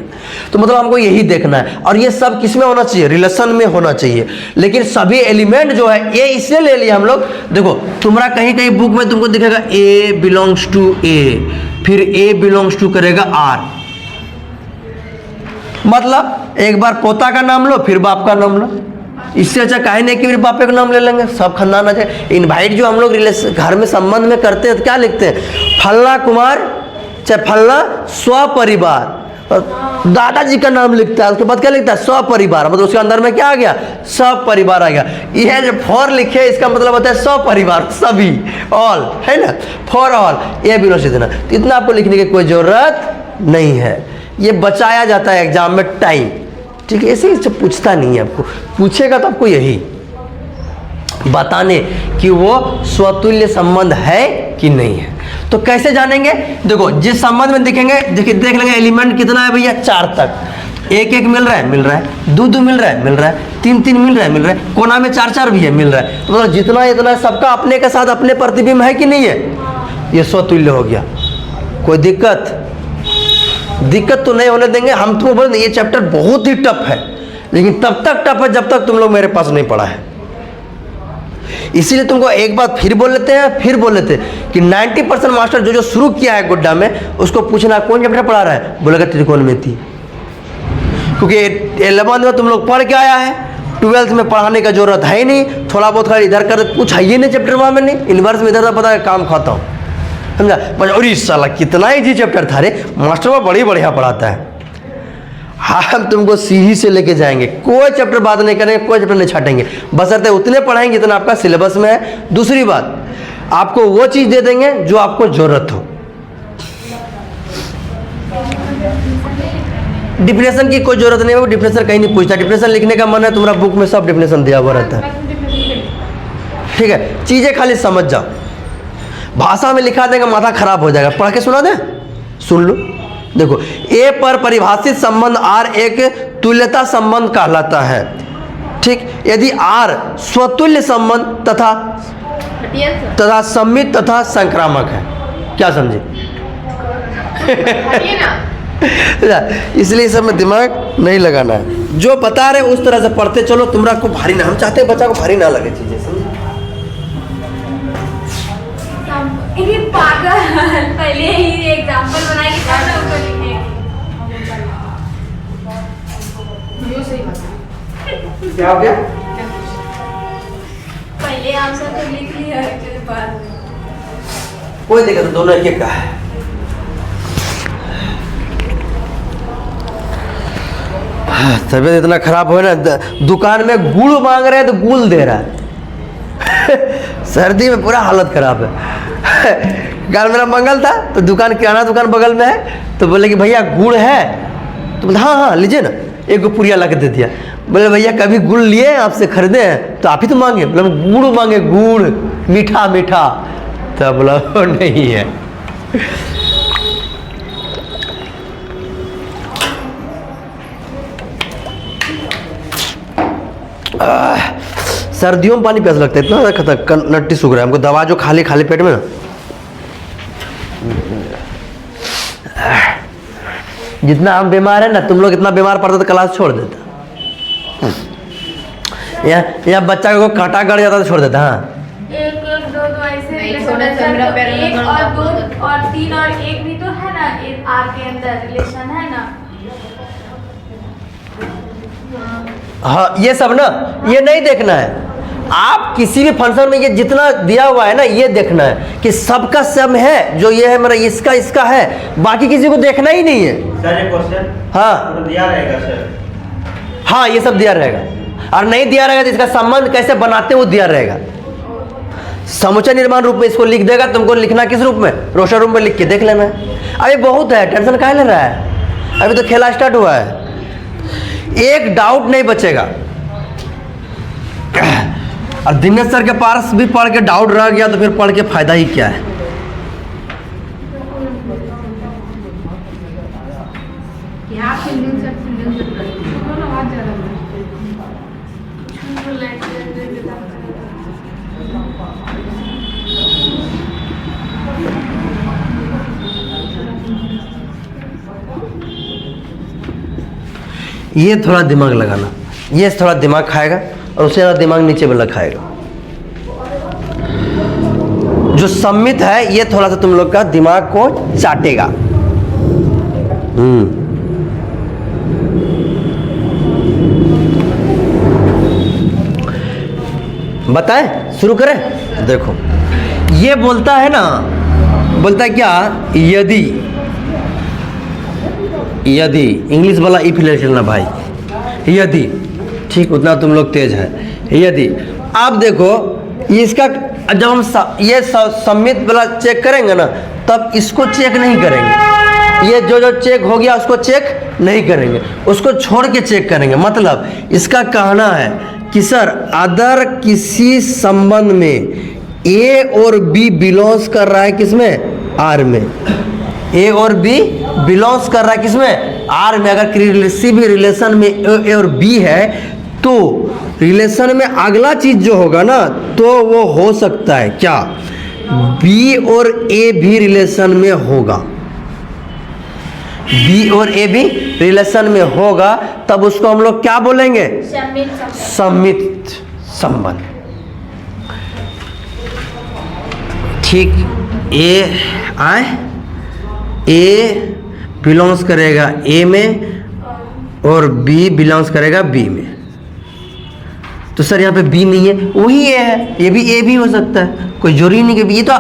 तो मतलब हमको यही देखना है। और ये सब किस में होना चाहिए? रिलेशन में होना चाहिए। लेकिन सभी एलिमेंट जो है ए इसलिए ले लिया हम लोग। देखो तुम्हारा कहीं कहीं बुक में तुमको दिखेगा ए बिलोंग्स टू ए, फिर ए बिलोंग्स टू करेगा आर। मतलब एक बार पोता का नाम लो, फिर बाप का नाम लो। इससे अच्छा काहे नहीं कि फिर बापे का नाम ले लेंगे, सब खानदान आ जाए। इनवाइट जो हम लोग घर में संबंध में करते हैं तो क्या लिखते हैं? फल्ला कुमार चाहे फल्ला स्वपरिवार। दादाजी का नाम लिखता है, उसके बाद क्या लिखता है? स्वपरिवार। मतलब उसके अंदर में क्या आ गया? सब परिवार आ गया। यह जो फॉर लिखे इसका मतलब होता है स्वपरिवार, सभी, ऑल, है ना, for all a belongs to. तो इतना आपको लिखने की कोई जरूरत नहीं है, ये बचाया जाता है एग्जाम में टाइम। ठीक है, ऐसे ही पूछता नहीं है। आपको पूछेगा तो आपको यही बताने कि वो स्वतुल्य संबंध है कि नहीं है। तो कैसे जानेंगे? देखो जिस संबंध में दिखेंगे, देखिए देख लेंगे एलिमेंट कितना है भैया, 4 तक। 1 मिल रहा है, 2 मिल रहा है, 3 मिल रहा है, कोना में 4 भी है, मिल रहा है। तो मतलब जितना इतना सबका अपने के साथ अपने प्रतिबिंब है कि नहीं है, ये स्वतुल्य हो गया। कोई दिक्कत तो नहीं होने देंगे। हम तुमको बोले ये चैप्टर बहुत ही टफ है, लेकिन तब तक टफ है जब तक तुम लोग मेरे पास नहीं पढ़ा है। इसीलिए तुमको एक बात फिर बोल लेते हैं कि 90% मास्टर जो शुरू किया है गुड्डा में, उसको पूछना कौन चैप्टर पढ़ा रहा है, बोलेगा त्रिकोणमिति। क्योंकि 11th में तुम लोग पढ़ के आया है, 12th में पढ़ाने का जरूरत है ही नहीं। थोड़ा बहुत खाली इधर कर, कुछ है ही नहीं चैप्टर में नहीं, इन्वर्स में इधर पता है, काम खाता हूँ, समझा। और इस साला कितना इजी चैप्टर था रे, मास्टर वो बड़ी बढ़िया पढ़ाता है। हम तुमको सीढ़ी से लेके जाएंगे, कोई चैप्टर बात नहीं करेंगे, कोई चैप्टर नहीं छाटेंगे, बशर्ते उतने पढ़ाएंगे जितना आपका सिलेबस में है। दूसरी बात, आपको वो चीज़ दे देंगे जो आपको जरूरत हो। डिफिनेशन की कोई जरूरत नहीं है, वो डिफिनेशन कहीं नहीं पूछता। डिफिनेशन लिखने का मन है, तुम्हारा बुक में सब डिफिनेशन दिया हुआ रहता है। ठीक है, चीज़ें खाली समझ जाओ। भाषा में लिखा देगा माथा खराब हो जाएगा, पढ़ के सुना दे, सुन लो। देखो ए पर परिभाषित संबंध आर एक तुल्यता संबंध कहलाता है। ठीक, यदि आर स्वतुल्य संबंध तथा सम्मित तथा संक्रामक है। क्या समझे? इसलिए सब में दिमाग नहीं लगाना है, जो बता रहे उस तरह से पढ़ते चलो। तुम्हारा को भारी ना, हम चाहते हैं बच्चा को भारी ना लगे चीजें, समझे? ये पागल, पहले ही एग्जांपल बनाएगी तब ना उसको लिखेंगे। क्या हो गया? पहले आंसर तो लिख लिया, उसके बाद कोई दिक्कत नहीं, दोनों एक का है। तबीयत इतना खराब हो ना, दुकान में गुड़ मांग रहे हैं तो गुल दे रहा है। सर्दी में पूरा हालत खराब है। कल मेरा मंगल था तो दुकान, किराना दुकान बगल में है, तो बोले कि भैया गुड़ है, तो बोले हाँ लीजिए ना, एक पुड़िया ला के दे दिया। बोले भैया कभी गुड़ लिए आपसे खरीदे हैं तो आप ही तो मांगे। बोले गुड़ मांगे, गुड़ मीठा मीठा, तो बोला नहीं है। सर्दियों में पानी प्यास लगता है, इतना खतरनाक नट्टी सूख रहा है हमको। दवा जो खाली पेट में ना, जितना हम बीमार है ना, तुम लोग इतना बीमार पड़ता तो क्लास छोड़ देता। यहाँ बच्चा को कांटा गड़ जाता तो छोड़ देता। हाँ, 1 2 ऐसे एक और 2 और 3 और 1 भी तो है ना, आर के अंदर रिलेशन है ना। हाँ, ये सब ना, ये नहीं देखना है। आप किसी भी फंक्शन में ये जितना दिया हुआ है ना, ये देखना है कि सबका सब है, जो ये है मेरा इसका है, बाकी किसी को देखना ही नहीं है। सर एक क्वेश्चन, हाँ तो दिया रहेगा सर। हाँ, ये सब दिया रहेगा। और नहीं दिया रहेगा तो इसका संबंध कैसे बनाते वो दिया रहेगा। समुच्चय निर्माण रूप में इसको लिख देगा, तुमको लिखना किस रूप में, रोशन रूप में लिख के देख लेना है। अभी बहुत है, टेंशन काहे ले रहा है, अभी तो खेला स्टार्ट हुआ है। एक डाउट नहीं बचेगा। और दिनेश सर के पास भी पढ़ के डाउट रह गया तो फिर पढ़ के फायदा ही क्या है। ये थोड़ा दिमाग लगाना, ये थोड़ा दिमाग खाएगा और उससे ज़्यादा दिमाग नीचे वाला खाएगा। जो सम्मित है ये थोड़ा सा तुम लोग का दिमाग को चाटेगा। बताएं, शुरू करें। देखो ये बोलता है ना, बोलता है क्या, यदि, यदि इंग्लिश वाला इफ ले चलना भाई, यदि, ठीक उतना तुम लोग तेज है। यदि आप देखो इसका जब हम ये सम्मित वाला चेक करेंगे ना तब इसको चेक नहीं करेंगे, ये जो जो चेक हो गया उसको चेक नहीं करेंगे, उसको छोड़ के चेक करेंगे। मतलब इसका कहना है कि सर अदर किसी संबंध में ए और बी बिलोंग्स कर रहा है किसमें, आर में। ए और बी बिलोंग्स कर रहा है किसमें, आर में। अगर किसी भी रिलेशन में ए और बी है तो रिलेशन में अगला चीज जो होगा ना तो वो हो सकता है क्या, बी और ए भी रिलेशन में होगा। बी और ए भी रिलेशन में होगा तब उसको हम लोग क्या बोलेंगे, सम्मित संबंध। ठीक, ए बिलोंग्स करेगा ए में और बी बिलोंग्स करेगा बी में। तो सर यहाँ पे बी नहीं है, वही ए है, ये भी ए भी हो सकता है, कोई जरूरी नहीं कि बी। ये तो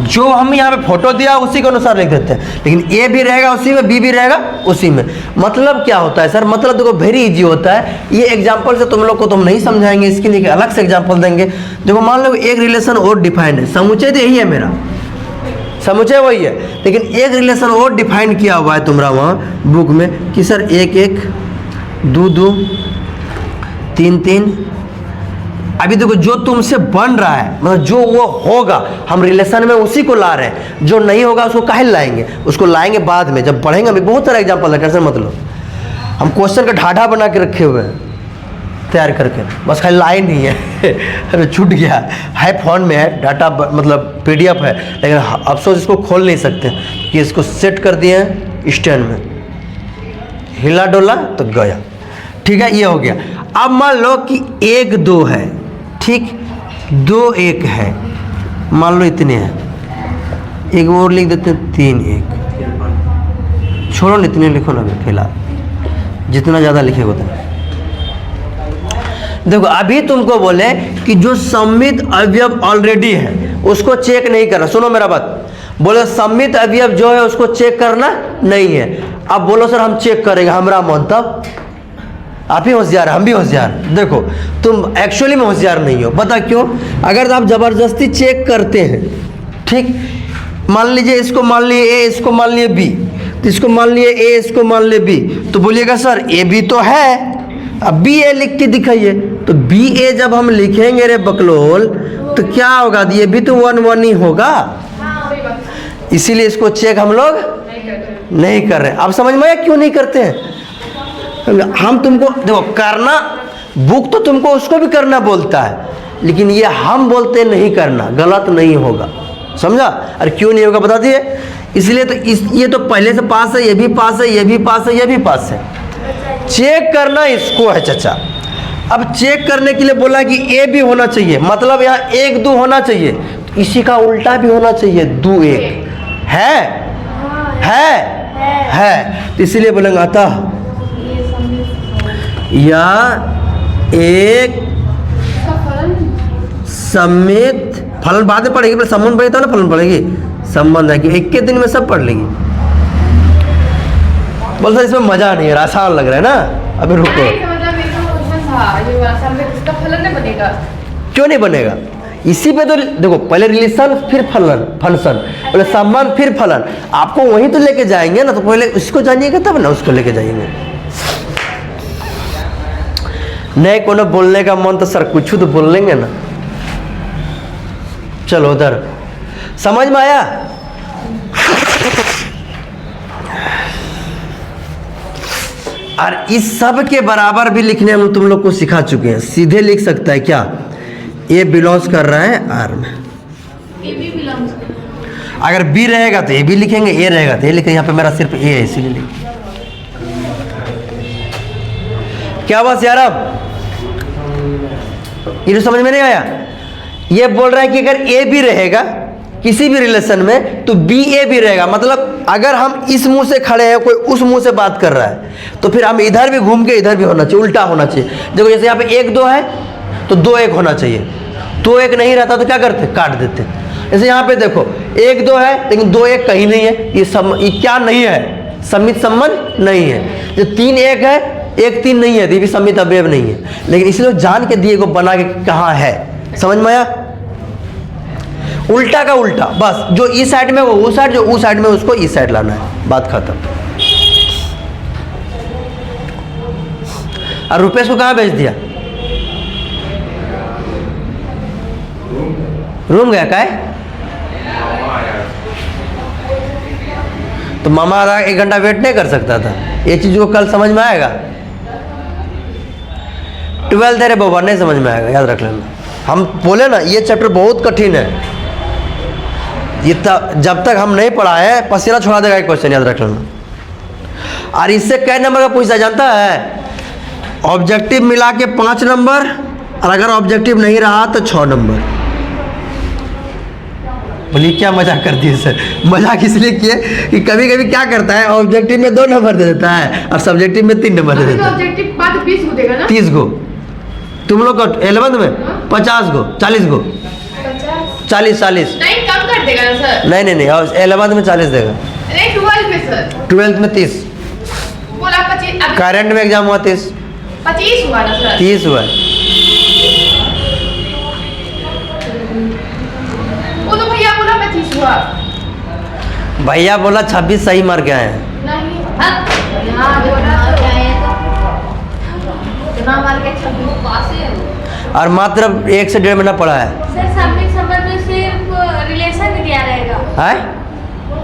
जो हम यहाँ पे फोटो दिया उसी के अनुसार लिख देते हैं, लेकिन ए भी रहेगा उसी में, बी भी रहेगा उसी में। मतलब क्या होता है सर, मतलब देखो वेरी इजी होता है। ये एग्जांपल से तुम लोग को तुम नहीं समझाएंगे, इसके लिए अलग से एग्जांपल देंगे। देखो मान लो एक रिलेशन और डिफाइंड है, समुच्चय तो यही है मेरा, समुच्चय वही है, लेकिन एक रिलेशन और डिफाइन किया हुआ है तुम्हारा वहाँ बुक में कि सर 1 1 2 2 3 3। अभी देखो जो तुमसे बन रहा है, मतलब जो वो होगा हम रिलेशन में उसी को ला रहे हैं, जो नहीं होगा उसको काहे लाएंगे, उसको लाएंगे बाद में जब पढ़ेंगे। अभी बहुत सारा एग्जाम्पल है, टेंशन मत लो। हम क्वेश्चन का ढाढ़ा बना के रखे हुए हैं तैयार करके, बस खाली लाए नहीं है अरे छूट गया है, फोन में है डाटा, मतलब PDF है, लेकिन अफसोस इसको खोल नहीं सकते कि इसको सेट कर दिए हैं स्टैंड में, हिला डोला तो गया। ठीक है, ये हो गया। अब मान लो कि 1 2 है, ठीक, 2 1 है, मान लो इतने हैं, एक और लिख देते हैं 3 1। छोड़ो ना, इतने लिखो ना फिलहाल, जितना ज़्यादा लिखेगा उतना। देखो अभी तुमको बोले कि जो सम्मित अवयव ऑलरेडी है उसको चेक नहीं करना। सुनो मेरा बात, बोले सम्मित अवयव जो है उसको चेक करना नहीं है। अब बोलो सर हम चेक करेंगे, हमारा मन, तब आप ही होशियार, हम भी होशियार। देखो तुम एक्चुअली में होशियार नहीं हो, पता क्यों? अगर आप जबरदस्ती चेक करते हैं, ठीक, मान लीजिए इसको मान लिए ए, इसको मान लिए बी, तो इसको मान लिए ए, इसको मान लिए बी, तो बोलिएगा सर ए बी तो है, अब बी ए लिख के दिखाइए। तो बी ए जब हम लिखेंगे रे बकलोल तो क्या होगा, ये भी तो 1 1 ही होगा। इसीलिए इसको चेक हम लोग नहीं कर रहे। अब समझ में आया क्यों नहीं करते हैं? हम तुमको देखो करना, बुक तो तुमको उसको भी करना बोलता है, लेकिन ये हम बोलते नहीं करना, गलत नहीं होगा, समझा? और क्यों नहीं होगा बता दिए, इसलिए तो ये तो पहले से पास है, ये भी पास है, ये भी पास है, ये भी पास है। चेक करना इसको है चाचा। अब चेक करने के लिए बोला कि ए भी होना चाहिए, मतलब यहाँ 1 2 होना चाहिए, तो इसी का उल्टा भी होना चाहिए, 2 1 है, तो इसीलिए बोलेंगे अतः या एक सम्मित, फलन बाद में पढ़ेगी, संबंध पढ़ेगी तो ना फलन पढ़ेगी, संबंध है कि 1 के दिन में सब पढ़ लेगी। बोल सर इसमें मजा नहीं है, आसान लग रहा है ना, अभी रुको। था ये वाला साल में, इसका फलन नहीं बनेगा? क्यों नहीं बनेगा? इसी पे तो देखो, पहले रिलेशन फिर फलन फंक्शन, पहले संबंध फिर फलन, आपको वहीं तो लेके जाएंगे ना, तो पहले इसको जानिएगा तब ना उसको लेके जाएंगे। नहीं कोनो बोलने का मन तो सर कुछ तो बोल लेंगे ना। चलो उधर, समझ में आया? और इस सब के बराबर भी लिखने हम तुम लोग को सिखा चुके हैं। सीधे लिख सकता है क्या? ए बिलोंग्स कर रहा है आर में, ए भी बिलोंग्स कर रहा है। अगर बी रहेगा तो ए भी लिखेंगे, ए रहेगा तो ए लिखेंगे। यहाँ पे मेरा सिर्फ ए है इसीलिए लिख। क्या बस यार, अब ये तो समझ में नहीं आया? ये बोल रहा है कि अगर ए भी रहेगा किसी भी रिलेशन में तो बी ए भी रहेगा। मतलब अगर हम इस मुंह से खड़े हैं, कोई उस मुंह से बात कर रहा है, तो फिर हम इधर भी घूम के इधर भी होना चाहिए, उल्टा होना चाहिए। देखो जैसे यहाँ पे 1 2 है तो 2 1 होना चाहिए। 2 1 नहीं रहता तो क्या करते? काट देते। जैसे यहाँ पे देखो 1 2 है लेकिन 2 1 कहीं नहीं है, ये क्या नहीं है? सम्मित संबंध नहीं है। जो 3 1 है, 1 3 नहीं है, तो ये भी सम्मित अवयव नहीं है। लेकिन इसलिए जान के दिए को बना के कहाँ है, समझ में आया? उल्टा का उल्टा, बस जो इस साइड में वो उस साइड, जो उस साइड में उसको इस साइड लाना है, बात खत्म। और रुपेश को कहाँ भेज दिया? रूम गया क्या है? तो मामा आधा 1 घंटा वेट नहीं कर सकता था? ये चीज को कल समझ में आएगा। 12th है रे बाबा, नहीं समझ में आएगा, याद रख लेना। हम बोले ना ये चैप्टर बहुत कठिन है, ये जब तक हम नहीं पढ़ाए पसीना छोड़ा देगा एक क्वेश्चन, याद रख लेना। और इससे कई नंबर का पूछा जानता है? ऑब्जेक्टिव मिला के 5 नंबर, और अगर ऑब्जेक्टिव नहीं रहा तो 6 नंबर। बोलिए क्या मजाक कर दिए सर? मजाक इसलिए किए कि कभी कभी क्या करता है, ऑब्जेक्टिव में 2 नंबर दे देता है और सब्जेक्टिव में 3 नंबर दे देता है। ऑब्जेक्टिव बाद 20 को देगा ना? 30 गो। तुम लोग को 11th में 50 गो, 40 गो, 40 नहीं कम कर देगा ना सर? नहीं 11th में 40 देगा। नहीं 12 में सर। 12th में 30। बोला 25। करंट में एग्जाम हुआ 30 हुआ ना सर? 30 हुआ। वो तो भैया बोला 25 हुआ। भैया बोला 26 सही मार के आए हैं। नहीं यहाँ बोला तो क्या है तो इतना मार के 26 पास है। और मात्र 1 से 1.5 महीना पढ़ा है। सर सम्मित संबंध में सिर्फ रिलेशन ही दिया रहेगा। है?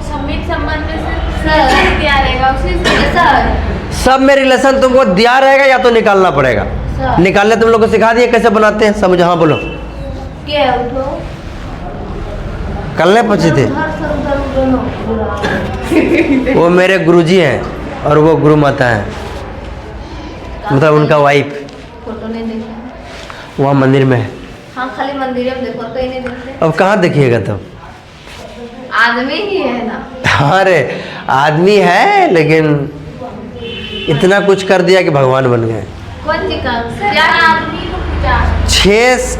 सम्मित संबंध में सिर्फ रिलेशन दिया रहेगा, उसी से सर सब में रिलेशन तुमको दिया रहेगा या तो निकालना पड़ेगा। सर। निकालने तुम लोग को सिखा दिए कैसे बनाते हैं सब? मुझे हाँ बोलो। क्या है उठो कल नहीं पूछे थे? हर संदर्भ दोनों वो मेरे गुरुजी हैं और वो गुरु माता हैं, मतलब उनका वाइफ। फोटो नहीं देखा? वहाँ मंदिर में है। हाँ खाली मंदिर में देखो तो ही नहीं देखते। अब कहाँ देखिएगा तब? आदमी ही है ना। अरे आदमी है लेकिन इतना कुछ कर दिया कि भगवान बन गए। कौन जी का क्या आदमी को पूछा?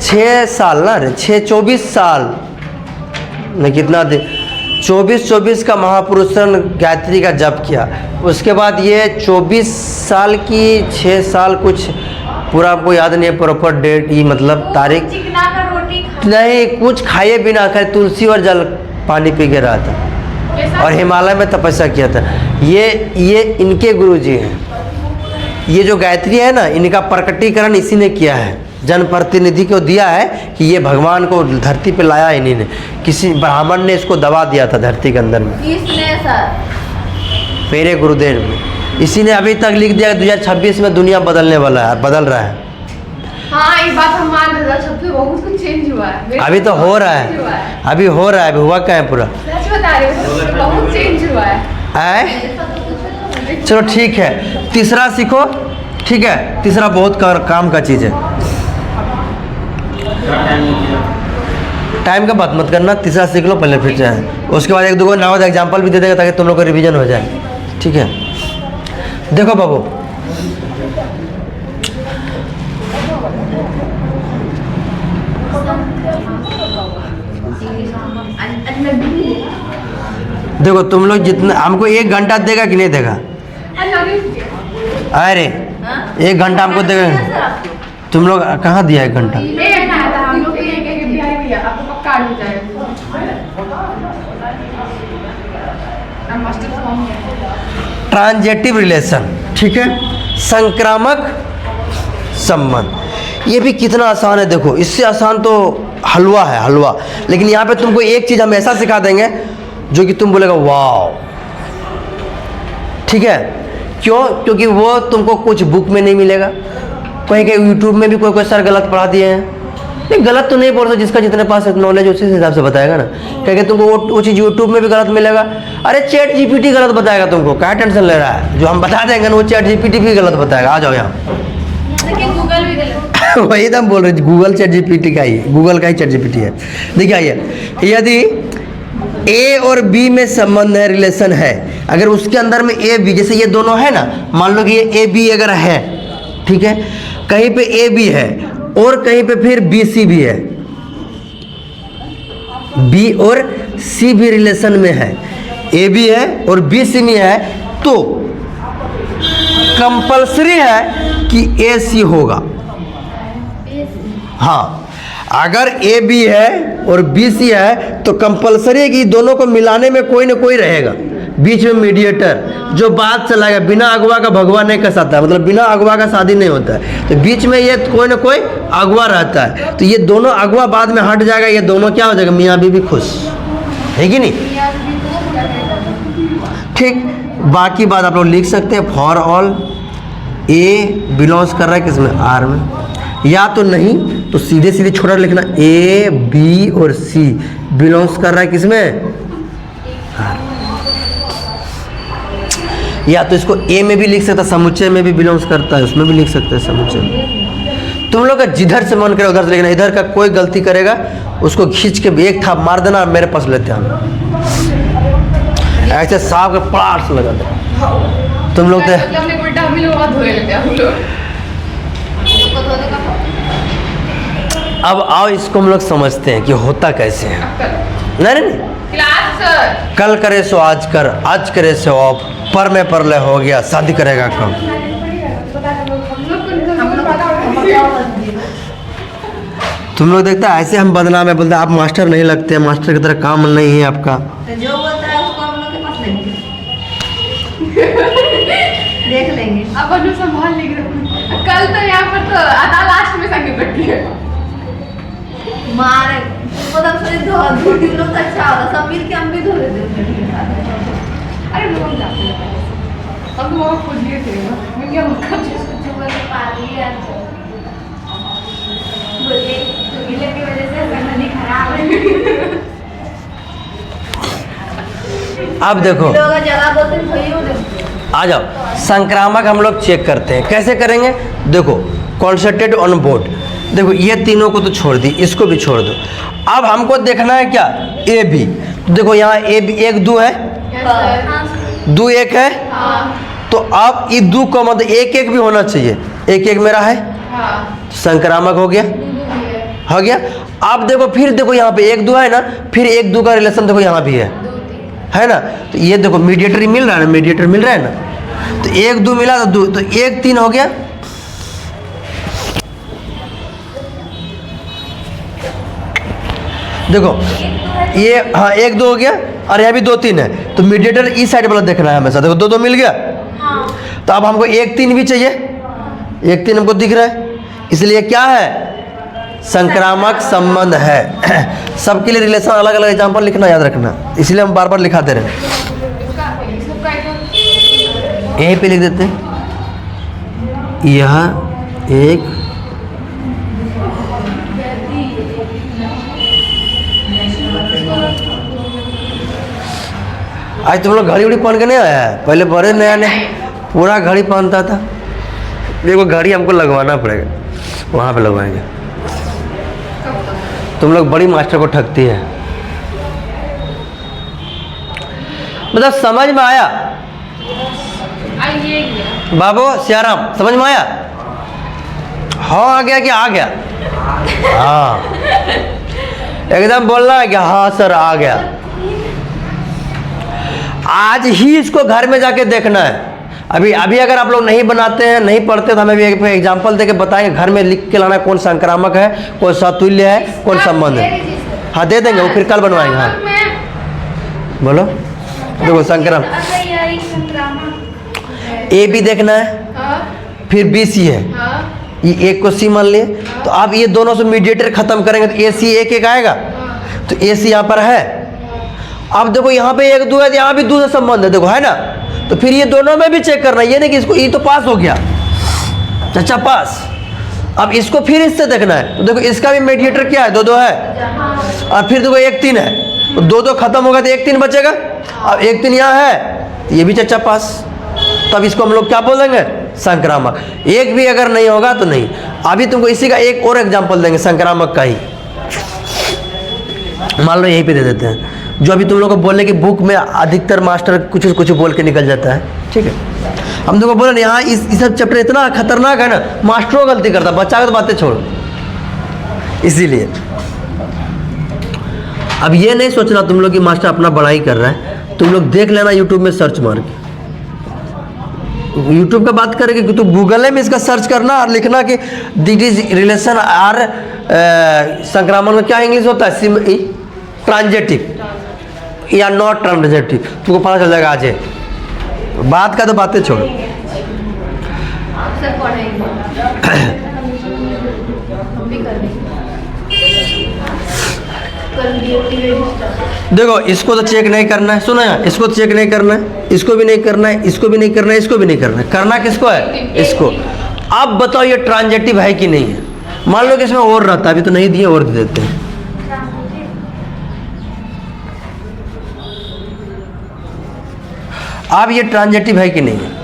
6 साल ना रे, 24 साल ने कितना दिन, 24 का महापुरुषन गायत्री का जप किया। उसके बाद ये 24 साल की 6 साल कुछ पूरा आपको याद नहीं है प्रॉपर डेट, ये मतलब तारीख चिकना का रोटी खा नहीं, कुछ खाए बिना खाए तुलसी और जल पानी पी के रहा था और हिमालय में तपस्या किया था। ये इनके गुरुजी हैं। ये जो गायत्री है ना, इनका प्रकटीकरण इसी ने किया है, जनप्रतिनिधि को दिया है कि ये भगवान को धरती पे लाया इन्हीं ने। किसी ब्राह्मण ने इसको दबा दिया था धरती के अंदर में, किसने सर? मेरे गुरुदेव ने। इसी ने अभी तक लिख दिया 2026 में दुनिया बदलने वाला है और बदल रहा है। हाँ एक बात हम मान रहे हैं, बहुत कुछ चेंज हुआ है। अभी तो हो रहा है, अभी हो रहा है, अभी हुआ क्या है पूरा? सच बता रहे हो, बहुत चेंज हुआ है। चलो ठीक है, तीसरा सीखो। ठीक है, तीसरा बहुत काम का चीज़ है। टाइम का बात मत करना, तीसरा सीख लो पहले फिर जाए। उसके बाद 1 2 नया एग्जाम्पल भी दे देगा ताकि तुम लोग का रिवीजन हो जाए। ठीक है, देखो बाबू, देखो तुम लोग जितना हमको 1 घंटा देगा कि नहीं देगा? अरे 1 घंटा हमको देगा। तुम लोग कहाँ दिया 1 घंटा? एक आया था हम लोग को, एक बिहारी भैया आपको पक्का आ जाएगा। मास्टर फॉर्म ट्रांजेटिव रिलेशन, ठीक है, संक्रामक संबंध। ये भी कितना आसान है, देखो इससे आसान तो हलवा है, हलवा। लेकिन यहाँ पे तुमको एक चीज़ हम ऐसा सिखा देंगे जो कि तुम बोलेगा वाओ, ठीक है। क्यों? क्योंकि वो तुमको कुछ बुक में नहीं मिलेगा, कहीं कहीं यूट्यूब में भी कोई सर गलत पढ़ा दिए हैं। नहीं, गलत तो नहीं बोल सकते, जिसका जितने पास नॉलेज उसी हिसाब से बताएगा ना। क्योंकि तुमको वो चीज़ यूट्यूब में भी गलत मिलेगा। अरे चैट जीपीटी गलत बताएगा तुमको, क्या टेंशन ले रहा है? जो हम बता देंगे ना वो चैट जीपीटी भी गलत बताएगा। आ जाओ यहाँ। गूगल भी गलत। वही तो हम बोल रहे हैं, गूगल चैट जीपीटी का ही, गूगल का ही चैट जीपीटी है। देखिए आइए, यदि ए और बी में संबंध है, रिलेशन है, अगर उसके अंदर में ए बी, जैसे ये दोनों है ना, मान लो कि ये ए बी अगर है, ठीक है, कहीं पे ए बी है और कहीं पे फिर बी सी भी है, बी और सी भी रिलेशन में है, ए बी है और बी सी में है, तो कंपलसरी है कि ए सी होगा। हाँ, अगर ए बी है और बी सी है तो कंपलसरी है कि दोनों को मिलाने में कोई ना कोई रहेगा, बीच में मीडिएटर जो बात चलाएगा। बिना अगवा का भगवा नहीं कसाता, मतलब बिना अगवा का शादी नहीं होता है। तो बीच में ये कोई ना कोई अगवा रहता है, तो ये दोनों अगवा बाद में हट जाएगा, ये दोनों क्या हो जाएगा, मियाँ बीवी खुश, है कि नहीं? ठीक, बाकी बात आप लोग लिख सकते हैं। फॉर ऑल ए बिलोंग्स कर रहा है किसमें, आर में, या तो नहीं तो सीधे सीधे छोटा लिखना, ए बी और सी बिलोंग्स कर रहा है किसमें, आर। या तो इसको ए में भी लिख सकता, समुच्चय में भी बिलोंग्स करता है, उसमें भी लिख सकते हैं समुच्चय में। तुम लोग का जिधर से मन करे उधर से लिखना। इधर का कोई गलती करेगा उसको खींच के एक थाप मार देना, मेरे पास लेते हैं ऐसे सांप के पड़ाट से लगा दे। तुम लोग अब आओ इसको हम लोग समझते हैं कि होता कैसे है। नहीं, क्लास कल करे सो आज कर, आज करे सो अब, पर में परले हो गया, शादी करेगा कब? तुम लोग देखता है ऐसे हम बदनाम है, बोलते आप मास्टर नहीं लगते हैं, मास्टर की तरह काम नहीं है आपका। जो बोलता है उसको हम लोग के पास लेंगे, देख लेंगे। अब हम लोग संभाल लेंगे। कल तो यहाँ पर तो आधा लास्ट में संगे बैठी है, मारे मतलब थोड़ी धो लो तो अच्छा होगा, सब मिल के हम भी धो लेते हैं। अरे लोग जाते हैं अब वो खुद लिए थे मैं क्या मक्खा कुछ बोले पाली यार, बोले तो मिले की वजह से कहानी खराब है। अब देखो, लोग जगह बोलते हैं भई हो देखो। आ जाओ, संक्रामक हम लोग चेक करते हैं, कैसे करेंगे? देखो, कॉन्सेंट्रेट ऑन बोर्ड। देखो ये तीनों को तो छोड़ दी, इसको भी छोड़ दो। अब हमको देखना है क्या, ए बी। तो देखो यहाँ ए बी, एक दो है, दो एक है, तो अब ये दो को मतलब एक एक भी होना चाहिए, एक एक मेरा है, संक्रामक हो गया, हो गया। अब देखो फिर देखो यहाँ पे एक दो है ना, फिर एक दो का रिलेशन देखो यहाँ भी है ना। तो ये देखो मीडिएटर मिल रहा है ना, मीडिएटर मिल रहा है ना, तो एक दो मिला तो दो, तो एक तीन हो गया। देखो ये, हाँ एक दो हो गया, और यहाँ भी दो तीन है, तो मीडिएटर इस साइड वाला देखना है हमेशा। देखो दो दो मिल गया, तो अब हमको एक तीन भी चाहिए, एक तीन हमको दिख रहा है, इसलिए क्या है, संक्रामक संबंध है। सबके लिए रिलेशन अलग अलग एग्जाम्पल लिखना याद रखना, इसलिए हम बार बार लिखाते रहे। यहीं पे लिख देते हैं, यह एक आज तुम लोग घड़ी उड़ी पहन के नहीं आया है, पहले बड़े नया नया पूरा घड़ी पहनता था। देखो घड़ी हमको लगवाना पड़ेगा, वहाँ पे लगवाएंगे। तुम लोग बड़ी मास्टर को ठगती है, मतलब समझ में आया? बाबू सियाराम समझ में आया? हाँ आ गया कि आ गया? हाँ एकदम बोलना है कि हाँ सर आ गया। आज ही इसको घर में जाके देखना है, अभी अभी अगर आप लोग नहीं बनाते हैं, नहीं पढ़ते, तो हमें भी एक एग्जाम्पल देके बताएंगे, घर में लिख के लाना कौन संक्रामक है, कौन सातुल्य है, कौन संबंध है। हाँ दे देंगे, वो फिर कल बनवाएंगे। हाँ बोलो। देखो संक्रामक ए भी देखना है, फिर बी सी है, ये एक को सी मान लिए, तो आप ये दोनों से मीडिएटर खत्म करेंगे तो ए सी एक एक आएगा, तो ए सी यहाँ पर है। अब देखो यहाँ पे एक दो है, यहाँ भी दो से संबंध है, देखो है ना, तो फिर ये दोनों में भी चेक करना है, ये नहीं कि इसको ये तो पास हो गया, अच्छा पास। अब इसको फिर इससे देखना है, तो देखो इसका भी मीडिएटर क्या है, दो दो है, और फिर देखो एक तीन है, तो दो दो खत्म होगा तो एक तीन बचेगा, अब एक तीन यहाँ है, तो ये भी चच्चा पास। तब इसको हम लोग क्या बोल देंगे, संक्रामक। एक भी अगर नहीं होगा तो नहीं। अभी तुमको इसी का एक और एग्जाम्पल देंगे संक्रामक का ही, मान लो यहीं पे दे देते हैं, जो अभी तुम लोग को बोलने की बुक में अधिकतर मास्टर कुछ कुछ बोल के निकल जाता है, ठीक है। हम तुमको बोले यहाँ इस सब चैप्टर इतना खतरनाक है ना, मास्टरों गलती करता, बच्चा का तो बातें छोड़ो, इसीलिए अब ये नहीं सोचना तुम लोग कि मास्टर अपना बड़ाई कर रहा है, तुम लोग देख लेना यूट्यूब में सर्च मार के। यूट्यूब का बात करेंगे कि तुम गूगल में इसका सर्च करना और लिखना कि दिट इज रिलेशन आर संक्रामक में क्या इंग्लिश होता है, ट्रांजेटिव या नॉट ट्रांजेटिव, तुमको पता चल जाएगा आज। बात का तो बातें छोड़ो। देखो इसको तो चेक नहीं करना है, सुनो यार, इसको चेक नहीं करना है, इसको भी नहीं करना है, इसको भी नहीं करना है, इसको भी नहीं करना है, करना किसको है, इसको। अब बताओ ये ट्रांजेटिव है कि नहीं है। मान लो कि इसमें और रहता, अभी तो नहीं दिए, और दे देते हैं। अब ये ट्रांजेटिव है कि नहीं है,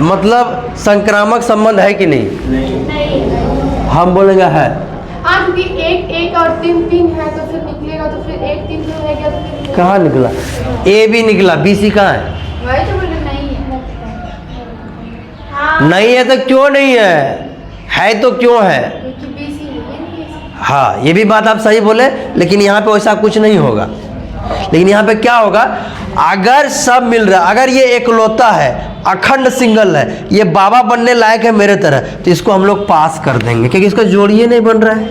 मतलब संक्रामक संबंध है कि नहीं, हम बोलेंगे है। हाँ, क्योंकि एक एक और तीन तीन है तो फिर निकलेगा, तो फिर एक तीन जो है क्या, तो फिर कहाँ निकला, ए भी निकला, बी सी कहाँ है, वही तो बोले नहीं है। हाँ, नहीं है तो क्यों नहीं है तो क्यों है। क्योंकि BC है, ये नहीं है। हाँ ये भी बात आप सही बोले, लेकिन यहाँ पे वैसा कुछ नहीं होगा। लेकिन यहाँ पे क्या होगा, अगर सब मिल रहा है, अगर ये एकलौता है, अखंड सिंगल है, ये बाबा बनने लायक है मेरे तरह, तो इसको हम लोग पास कर देंगे, क्योंकि इसका जोड़िए नहीं बन रहा है,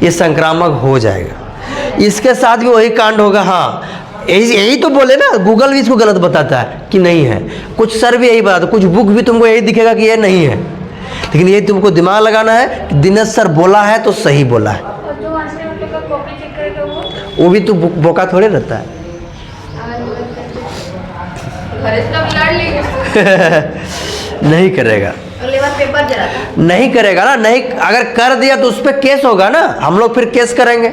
ये संक्रामक हो जाएगा। इसके साथ भी वही कांड होगा। हाँ यही तो बोले ना, गूगल भी इसको गलत बताता है कि नहीं है, कुछ सर भी यही बताता, कुछ बुक भी तुमको यही दिखेगा कि ये नहीं है, लेकिन ये तुमको दिमाग लगाना है कि दिनेश सर बोला है तो सही बोला है। वो भी तो बोका थोड़े रहता है। नहीं करेगा, अगले बार पेपर जरा नहीं करेगा ना, नहीं अगर कर दिया तो उस पर केस होगा ना, हम लोग फिर केस करेंगे,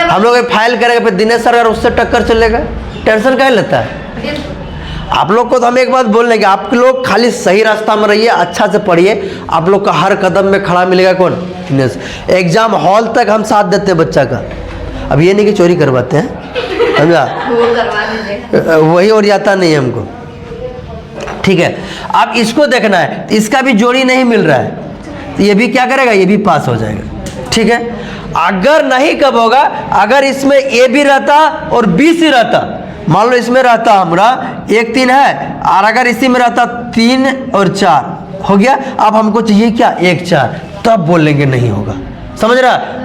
हम लोग फाइल करेंगे, फिर दिनेश सर अगर उससे टक्कर चलेगा, टेंशन क्या लेता है। आप लोग को तो हम एक बात बोल रहे कि आप लोग खाली सही रास्ता में रहिए, अच्छा से पढ़िए, आप लोग का हर कदम में खड़ा मिलेगा कौन, दिनेश। एग्जाम हॉल तक हम साथ देते हैं बच्चा का, अब ये नहीं कि चोरी करवाते हैं, समझा, वही और जाता नहीं है हमको, ठीक है। अब इसको देखना है, इसका भी जोड़ी नहीं मिल रहा है, तो ये भी क्या करेगा, ये भी पास हो जाएगा, ठीक है। अगर नहीं कब होगा, अगर इसमें ए भी रहता और बी सी रहता, मान लो इसमें रहता हमारा एक तीन है, और अगर इसी में रहता तीन और चार हो गया, अब हमको चाहिए क्या, एक चार, तब बोलेंगे नहीं होगा, समझ रहा।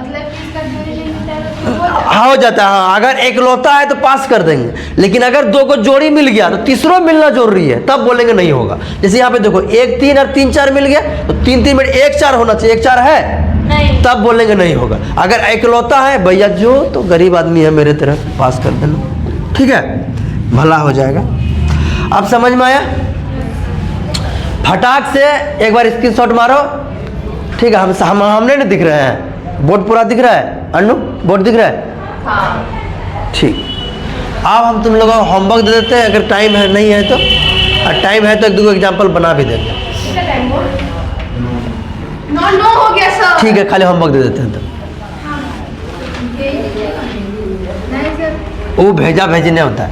हाँ हो जाता है। हाँ अगर एकलौता है तो पास कर देंगे, लेकिन अगर दो को जोड़ी मिल गया तो तीसरों मिलना जरूरी है, तब बोलेंगे नहीं होगा। जैसे यहाँ पे देखो एक तीन और तीन चार मिल गया, तो तीन तीन में एक चार होना चाहिए, एक चार है नहीं, तब बोलेंगे नहीं होगा। अगर एकलौता है भैया, जो तो गरीब आदमी है मेरे तरह, पास कर देना, ठीक है, भला हो जाएगा। अब समझ में आया, फटाक से एक बार स्क्रीनशॉट मारो, ठीक है। हम हमने नहीं दिख रहे हैं, बोर्ड पूरा दिख रहा है, अनु बोर्ड दिख रहा है, हाँ ठीक। अब हम तुम लोगों को होमवर्क दे देते हैं, अगर टाइम है नहीं है तो, और टाइम है तो एक दो एग्जाम्पल बना भी देते हैं, नो हो गया सर, ठीक है, खाली होमवर्क दे देते हैं तो। वो भेजा भेजने होता है।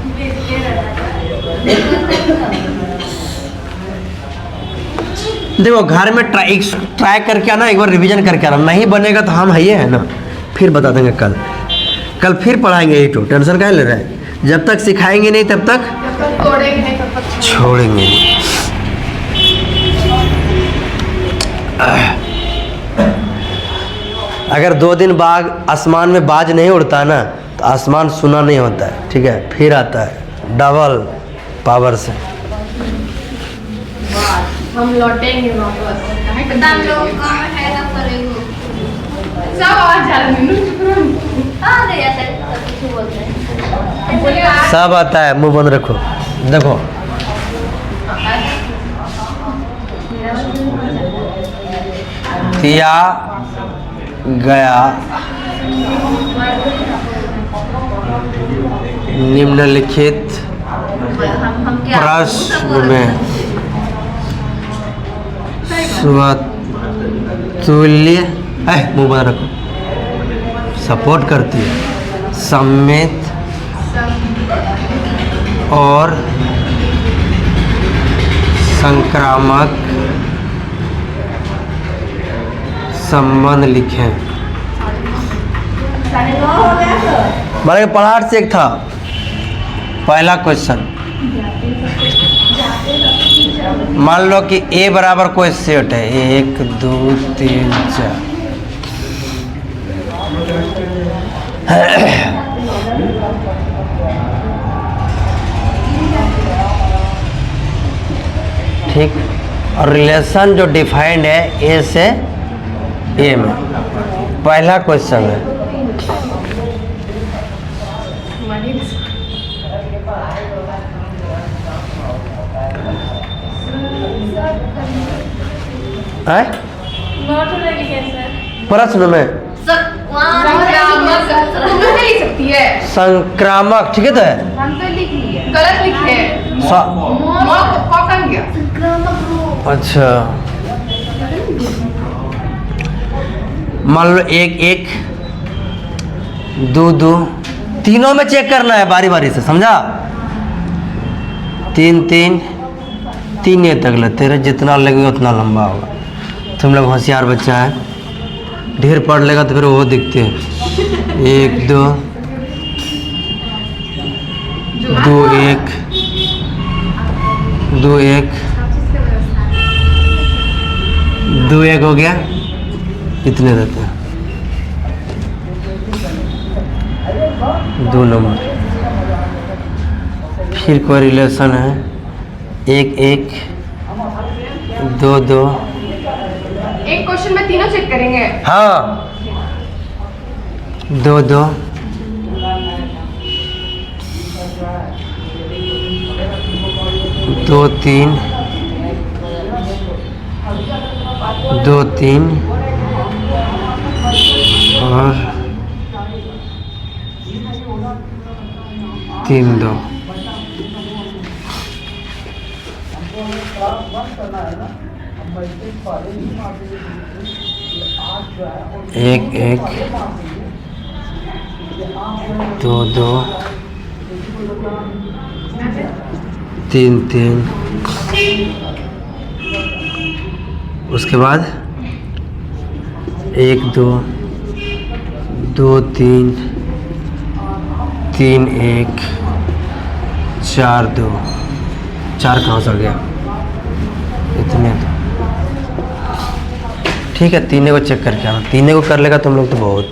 देखो घर में ट्राई करके आना, एक बार रिवीजन करके आना, नहीं बनेगा तो हम है ना, फिर बता देंगे कल फिर पढ़ाएंगे, ये तो टेंशन क्या ले रहे हैं। जब तक सिखाएंगे नहीं तब तक जब तक तोड़ेंगे नहीं तब तक छोड़ेंगे नहीं। अगर 2 दिन बाग आसमान में बाज नहीं उड़ता ना तो आसमान सुना नहीं होता है, ठीक है, फिर आता है डबल पावर से। हम लौटेंगे वापस। हम लोग का है ना करेंगे। सब आवाज जा रही है। अरे यार सब कुछ बोलते हैं। बोलिए आज सब आता है, मुंह बंद रखो। देखो किया गया निम्नलिखित हम क्या प्रश्न में स्वतुल्य मुंह बंद रखो सपोर्ट करती है सम्मित और संक्रामक संबंध लिखें। माने पढ़ाट से एक था पहला क्वेश्चन। मान लो कि A बराबर कोई सेट है 1 2 3 4। ठीक, और रिलेशन जो डिफाइंड है ए से ए में। पहला क्वेश्चन है नोट में लिखे सर। प्रश्न में संक्रामक तुम तो लिख सकती है। संक्रामक, ठीक है तो है। हम तो लिख लिए गलत लिखे हैं। कॉटन गया अच्छा मान लो 1 1 2 2 तीनों में चेक करना है बारी बारी से, समझा। 3 3 3 ये तक लेते रहे, जितना लगेगा उतना लंबा होगा। तुम लोग होशियार बच्चा है, ढेर पढ़ लेगा तो फिर वो दिखते हैं। 1 2 2 1 2 1 2 1 हो गया, कितने रहते हैं 2 नंबर। फिर कोई रिलेशन है 1 1 2 2। एक क्वेश्चन में तीनों चेक करेंगे। हाँ 2 2 2 3 2 3 और 3 2। एक एक 2 2 3 3। उसके बाद 1 2 2 3 3 1 4 2। 4 कहाँ से आ गया, इतने तो ठीक है। तीनों को चेक करके आना, तीनों को कर लेगा तुम लोग तो बहुत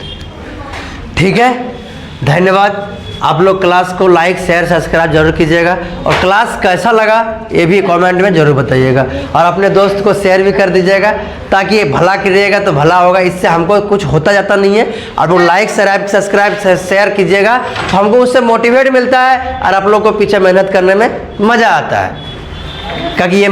ठीक है। धन्यवाद। आप लोग क्लास को लाइक शेयर सब्सक्राइब जरूर कीजिएगा और क्लास कैसा लगा ये भी कमेंट में जरूर बताइएगा और अपने दोस्त को शेयर भी कर दीजिएगा ताकि ये भला करिएगा तो भला होगा। इससे हमको कुछ होता जाता नहीं है। आप लोग लाइक सब्सक्राइब शेयर कीजिएगा तो हमको उससे मोटिवेट मिलता है और आप लोग को पीछे मेहनत करने में मज़ा आता है, क्योंकि ये